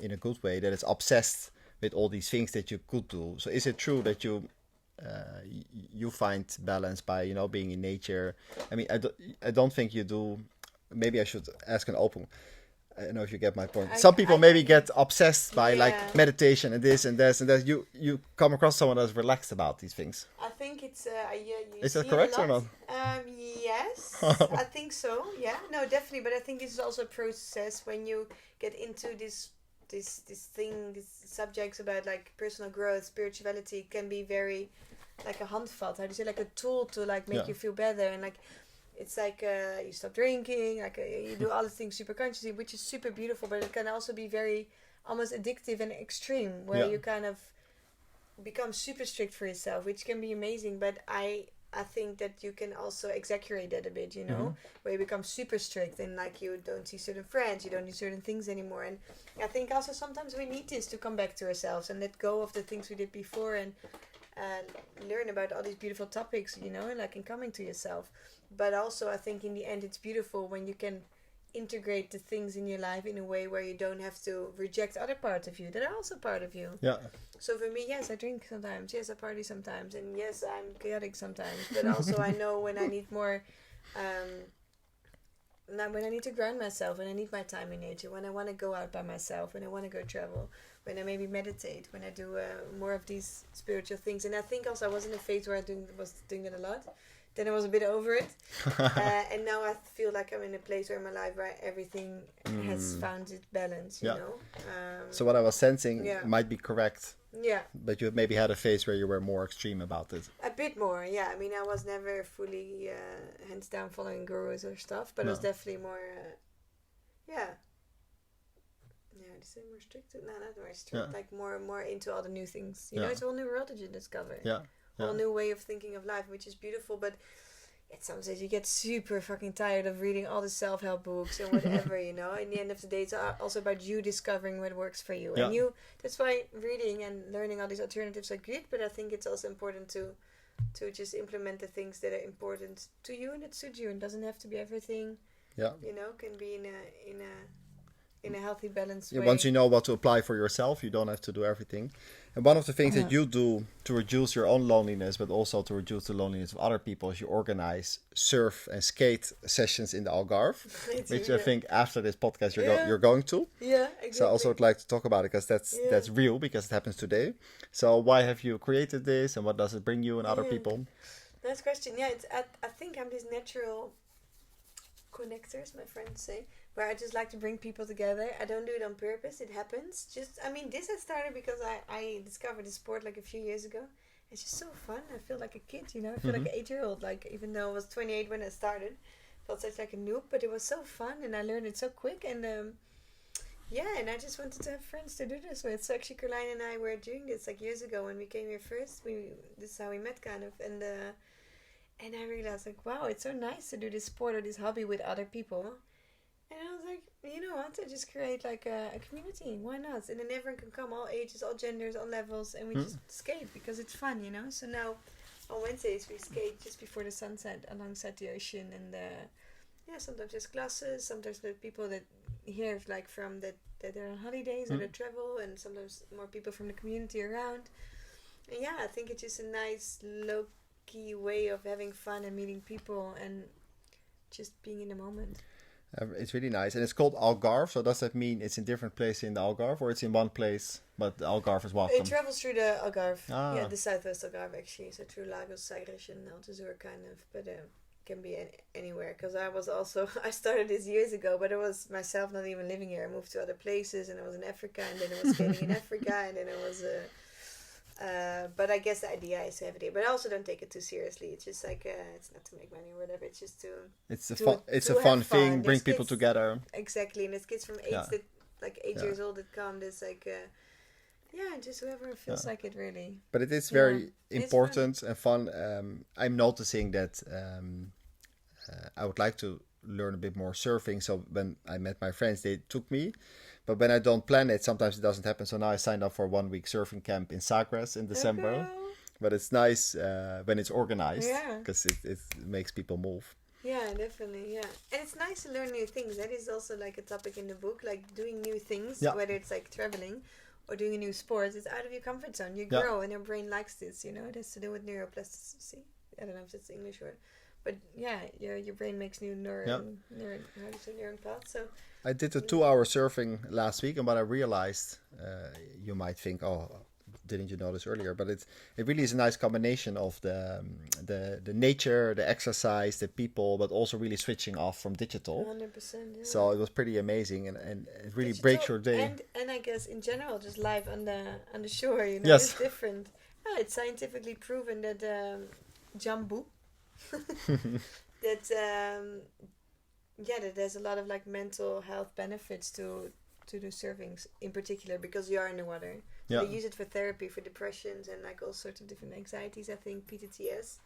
in a good way that is obsessed with all these things that you could do. So is it true that you find balance by, you know, being in nature? I mean, I don't think you do. Maybe I should ask an open. I don't know if you get my point. Some people maybe get obsessed by like meditation and this and that and that. You come across someone that's relaxed about these things.
I think it's
is that correct or not?
Yes, I think so. Yeah, no, definitely. But I think this is also a process when you get into these subjects about like personal growth, spirituality can be very like a handvat. How do you say, like a tool to like make you feel better, and like it's like you stop drinking, like you do all the things super consciously, which is super beautiful. But it can also be very almost addictive and extreme, where you kind of become super strict for yourself, which can be amazing. But I think that you can also exaggerate that a bit, you know, where you become super strict and like you don't see certain friends, you don't do certain things anymore. And I think also sometimes we need this to come back to ourselves and let go of the things we did before and learn about all these beautiful topics, you know, and like in coming to yourself. But also I think in the end it's beautiful when you can integrate the things in your life in a way where you don't have to reject other parts of you that are also part of you.
Yeah.
So for me, yes, I drink sometimes. Yes, I party sometimes. And yes, I'm chaotic sometimes. But also I know when I need more, when I need to ground myself, when I need my time in nature, when I want to go out by myself, when I want to go travel, when I maybe meditate, when I do more of these spiritual things. And I think also I was in a phase where I was doing it a lot. Then I was a bit over it. And now I feel like I'm in a place where in my life where everything has found its balance, you know.
So what I was sensing might be correct.
Yeah.
But you maybe had a phase where you were more extreme about it.
A bit more, yeah. I mean, I was never fully hands down following gurus or stuff. But it was definitely more, yeah, to say more strict? No, not more strict.
Yeah.
Like more into all the new things. You know, it's a whole new world that you discover.
Yeah.
Whole new way of thinking of life, which is beautiful. But at some stage you get super fucking tired of reading all the self-help books and whatever, you know. In the end of the day, it's also about you discovering what works for you. And that's why reading and learning all these alternatives are good. But I think it's also important to just implement the things that are important to you and that suit you, and doesn't have to be everything. Yeah. You know, can be in a healthy, balanced way.
Once you know what to apply for yourself, you don't have to do everything. And one of the things that you do to reduce your own loneliness, but also to reduce the loneliness of other people, is you organize surf and skate sessions in the Algarve, which I think after this podcast you're going to.
Yeah, exactly.
So I also would like to talk about it because that's real, because it happens today. So why have you created this, and what does it bring you and other people?
Nice question. Yeah, I think I'm this natural connector, as my friends say, where I just like to bring people together. I don't do it on purpose. It happens. This had started because I discovered the sport like a few years ago. It's just so fun. I feel like a kid, you know. I feel like an 8-year-old. Like, even though I was 28 when I started, I felt such like a noob, but it was so fun and I learned it so quick. And and I just wanted to have friends to do this with. So actually, Caroline and I were doing this like years ago when we came here first. This is how we met, kind of. And I realized, like, wow, it's so nice to do this sport or this hobby with other people. And I was like, you know what, I just create like a community. Why not? And then everyone can come, all ages, all genders, all levels, and we just skate because it's fun, you know. So now on Wednesdays we skate just before the sunset alongside the ocean. And sometimes there's classes, sometimes there's people that here like from that are on holidays or that travel, and sometimes more people from the community around. And I think it's just a nice low-key way of having fun and meeting people and just being in the moment.
It's really nice. And it's called Algarve, so does that mean it's in different places in the Algarve, or it's in one place, but the Algarve is welcome?
It travels through the Algarve. Yeah, the southwest Algarve, actually. So through Lagos, Sagres and Algesur, kind of. But can be anywhere. Because I started this years ago, but it was myself not even living here. I moved to other places, and I was in Africa, and then I was skating in Africa, and then I was... but I guess the idea is to have it here. But I also don't take it too seriously. It's just like it's not to make money or whatever. It's just to
it's a fun thing. Bring people together.
Exactly, and there's kids from 8 years old that come. There's like just whoever feels like it, really.
But it is very important and fun. I'm noticing that I would like to learn a bit more surfing. So when I met my friends, they took me. But when I don't plan it, sometimes it doesn't happen. So now I signed up for a 1-week surfing camp in Sagres in December. but it's nice when it's organized,
Yeah.
because it makes people move.
Yeah, definitely. Yeah, and it's nice to learn new things. That is also like a topic in the book, like doing new things,
Yeah.
whether it's like traveling or doing a new sport. It's out of your comfort zone. You
Yeah.
grow, and your brain likes this. You know, it has to do with neuroplasticity. I don't know if that's the English word, but yeah, your brain makes new neuron how do you say neuron paths. So
I did a 2-hour surfing last week, and what I realized, you might think, oh, didn't you know this earlier? But it really is a nice combination of the nature, the exercise, the people, but also really switching off from digital.
100%. Yeah.
So it was pretty amazing, and it really
Digital
breaks your day.
and I guess in general, just life on the shore. You know,
Yes.
it's different. It's scientifically proven that jambu that that there's a lot of like mental health benefits to do surfing in particular, because you are in the water. So
Yeah.
they use it for therapy for depressions and like all sorts of different anxieties. I think PTSD.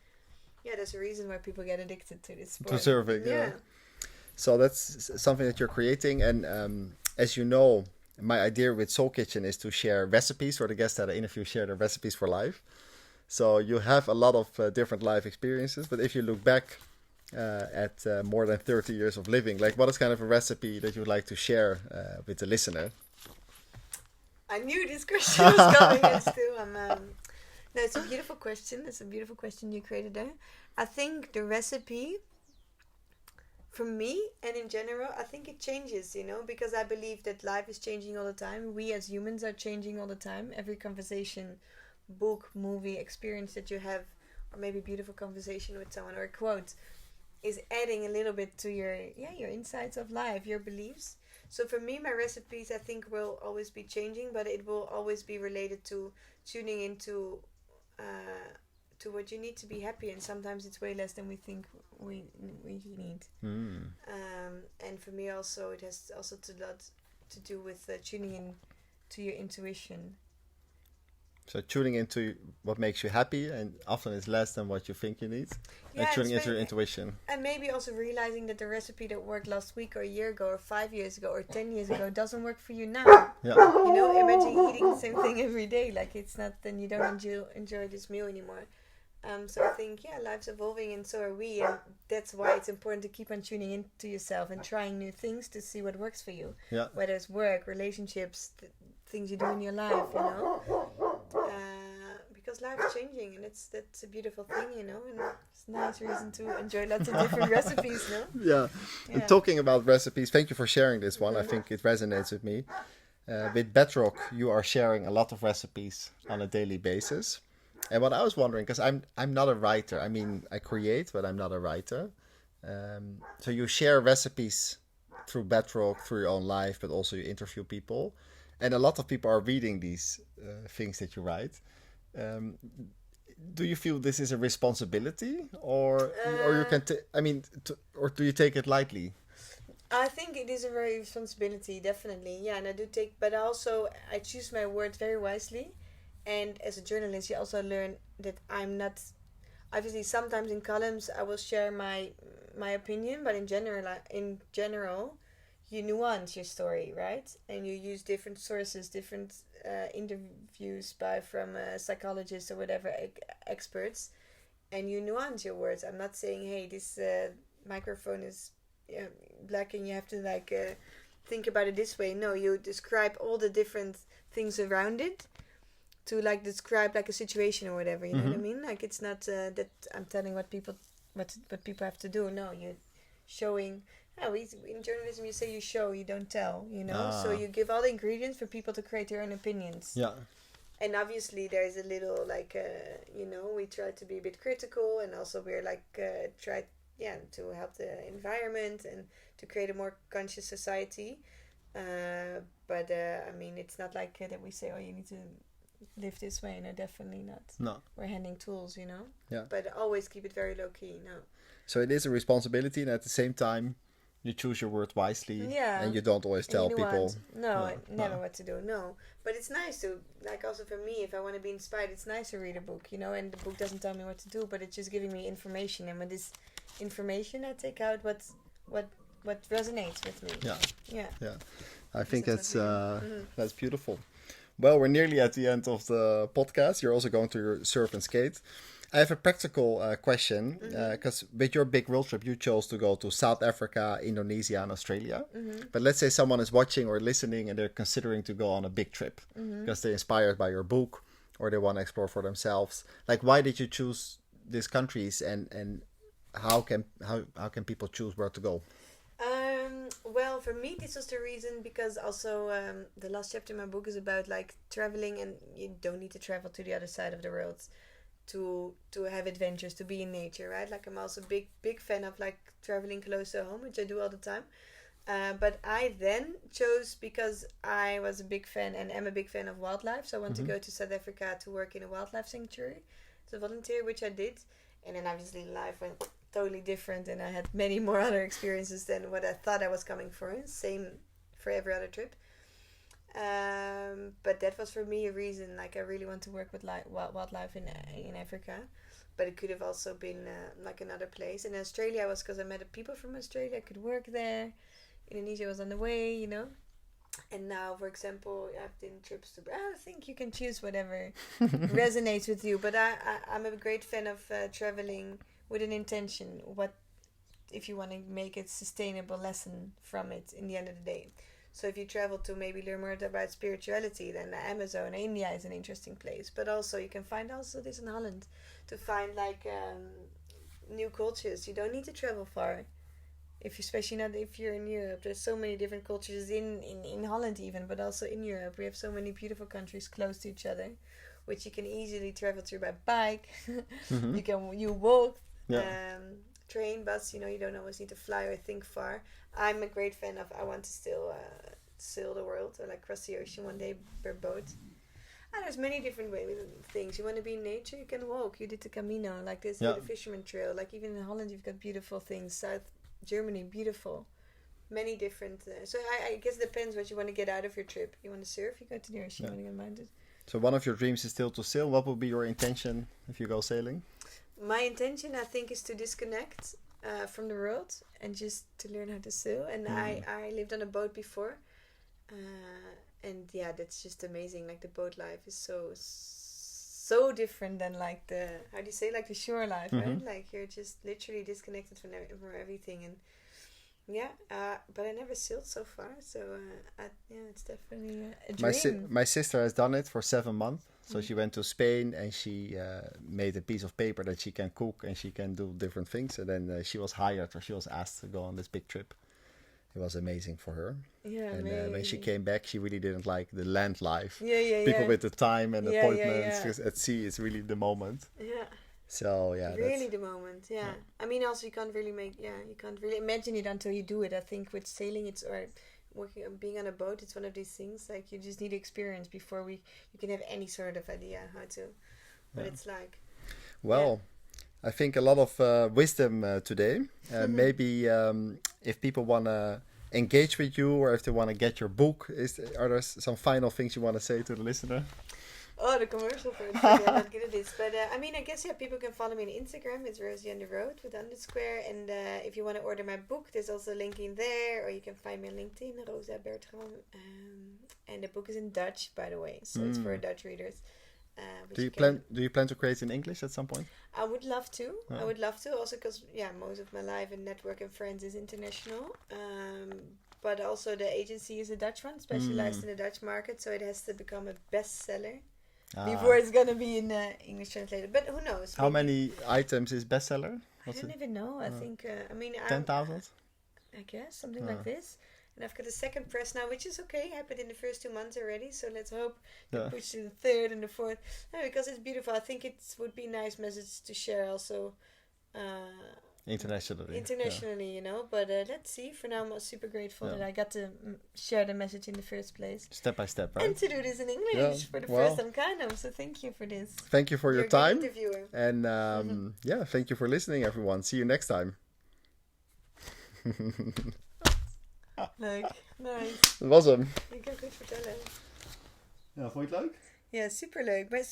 Yeah, there's a reason why people get addicted to this sport.
To surfing, yeah. So that's something that you're creating, and as you know, my idea with Soul Kitchen is to share recipes, or the guests that I interview share their recipes for life. So you have a lot of different life experiences, but if you look back at more than 30 years of living, like what is kind of a recipe that you would like to share with the listener?
I knew this question was coming. No, it's a beautiful question. It's a beautiful question you created there. I think the recipe, for me and in general, I think it changes, you know, because I believe that life is changing all the time. We as humans are changing all the time. Every conversation, book, movie, experience that you have, or maybe beautiful conversation with someone or a quote, is adding a little bit to your insights of life, your beliefs. So for me, my recipes, I think, will always be changing, but it will always be related to tuning into to what you need to be happy, and sometimes it's way less than we think we need. And for me also, it has also a lot to do with tuning in to your intuition.
So tuning into what makes you happy, and often it's less than what you think you need.
Yeah,
and tuning into your intuition.
And maybe also realizing that the recipe that worked last week or a year ago or 5 years ago or 10 years ago doesn't work for you now.
Yeah.
You know, imagine eating the same thing every day. Like, it's not, then you don't enjoy this meal anymore. So I think, life's evolving, and so are we. And that's why it's important to keep on tuning into yourself and trying new things to see what works for you.
Yeah.
Whether it's work, relationships, things you do in your life, you know. Because life's changing, and that's a beautiful thing, you know, and it's a nice reason to enjoy lots of different recipes, no?
Yeah. And talking about recipes, thank you for sharing this one. I think it resonates with me. With BEDROCK, you are sharing a lot of recipes on a daily basis. And what I was wondering, because I'm not a writer. I mean, I create, but I'm not a writer. So you share recipes through BEDROCK, through your own life, but also you interview people. And a lot of people are reading these things that you write. Do you feel this is a responsibility, or you can? Or do you take it lightly?
I think it is a very responsibility, definitely. Yeah, and I do take, but also I choose my words very wisely. And as a journalist, you also learn that I'm not. Obviously, sometimes in columns I will share my opinion, but in general, you nuance your story, right? And you use different sources, different interviews from psychologists or whatever experts, and you nuance your words. I'm not saying, hey, this microphone is black and you have to think about it this way. No, you describe all the different things around it to describe a situation or whatever. You know what I mean? Like, it's not that I'm telling what people have to do. No, you're showing. In journalism, you say you show, you don't tell, you know? So you give all the ingredients for people to create their own opinions.
Yeah.
And obviously there is a little, we try to be a bit critical, and also we're try to help the environment and to create a more conscious society. But it's not like that we say, oh, you need to live this way. No, definitely not.
No.
We're handing tools, you know?
Yeah.
But always keep it very low-key, no.
So it is a responsibility, and at the same time, you choose your word wisely, and you don't always tell people.
Never what to do. No, but it's nice to also for me, if I want to be inspired, it's nice to read a book, you know. And the book doesn't tell me what to do, but it's just giving me information. And with this information, I take out what resonates with me.
Yeah. I think that's beautiful. Well, we're nearly at the end of the podcast. You're also going to surf and skate. I have a practical question, because with your big world trip, you chose to go to South Africa, Indonesia, and Australia. But let's say someone is watching or listening and they're considering to go on a big trip because they're inspired by your book or they want to explore for themselves. Like, why did you choose these countries, and how can people choose where to go?
Well, for me, this was the reason because also the last chapter in my book is about like traveling, and you don't need to travel to the other side of the world to have adventures, to be in nature, right? Like, I'm also big fan of like traveling close to home, which I do all the time. But I then chose, because I was a big fan and am a big fan of wildlife, so I want to go to South Africa to work in a wildlife sanctuary as a volunteer, which I did. And then obviously life went totally different, and I had many more other experiences than what I thought I was coming for. Same for every other trip. But that was for me a reason. Like, I really want to work with wildlife in Africa, but it could have also been like another place. In Australia was because I met people from Australia. I could work there. Indonesia was on the way, you know. And now, for example, I've done trips to... I think you can choose whatever resonates with you. But I'm a great fan of traveling with an intention. What if you want to make a sustainable lesson from it in the end of the day? So if you travel to maybe learn more about spirituality, then the Amazon, India is an interesting place. But also you can find also this in Holland, to find like new cultures. You don't need to travel far. Especially not if you're in Europe. There's so many different cultures in Holland even, but also in Europe. We have so many beautiful countries close to each other, which you can easily travel to by bike. You walk, train, bus. You know, you don't always need to fly or think far. I'm a great fan of, I want to still sail the world, or like cross the ocean one day per boat. And there's many different things. You want to be in nature, you can walk. You did the Camino, like this, the Fisherman Trail. Like even in Holland, you've got beautiful things. South Germany, beautiful. Many different. So I guess it depends what you want to get out of your trip. You want to surf, you go to the ocean. You want to get mounted.
So one of your dreams is still to sail. What would be your intention if you go sailing?
My intention, I think, is to disconnect from the world and just to learn how to sail. And I lived on a boat before. And yeah, that's just amazing. Like, the boat life is so different than like the, how do you say, like the shore life, right? Like, you're just literally disconnected from everything. And but I never sailed so far, so it's definitely a dream.
My sister has done it for 7 months. So she went to Spain and she made a piece of paper that she can cook and she can do different things. And then she was hired, or she was asked to go on this big trip. It was amazing for her. Yeah, and when she came back, she really didn't like the land life. People with the time and appointments. Because at sea, it's really the moment. Yeah. So
really the moment. Yeah. I mean, also you can't really imagine it until you do it. I think with sailing, being on a boat, it's one of these things. Like, you just need experience before you can have any sort of idea how to. But it's like.
Well. I think a lot of wisdom today. Maybe if people want to engage with you, or if they want to get your book, are there some final things you want to say to the listener?
Oh, the commercial part. I'm not good at this. But I guess people can follow me on Instagram. It's Rosie on the Road with _. And if you want to order my book, there's also a link in there. Or you can find me on LinkedIn, Rosa Bertram. And the book is in Dutch, by the way. So it's for Dutch readers. Do you plan to create in English at some point? I would love to. I would love to, also because most of my life and network and friends is international. But also the agency is a Dutch one, specialized in the Dutch market, so it has to become a bestseller before it's gonna be in English translated. But who knows? How many items is bestseller? I don't even know. I think 10,000. I guess something like this. And I've got a second press now, which is okay. Happened in the first 2 months already. So let's hope to push to the third and the fourth. No, because it's beautiful. I think it would be a nice message to share also. Internationally, you know. But let's see. For now, I'm super grateful that I got to share the message in the first place. Step by step, right? And to do this in English for the first time, kind of. So thank you for this. Thank you for your time. You're a good interviewer. And thank you for listening, everyone. See you next time. Leuk, nice. Dat was hem. Ik kan goed vertellen. Ja, vond je het leuk? Ja, superleuk.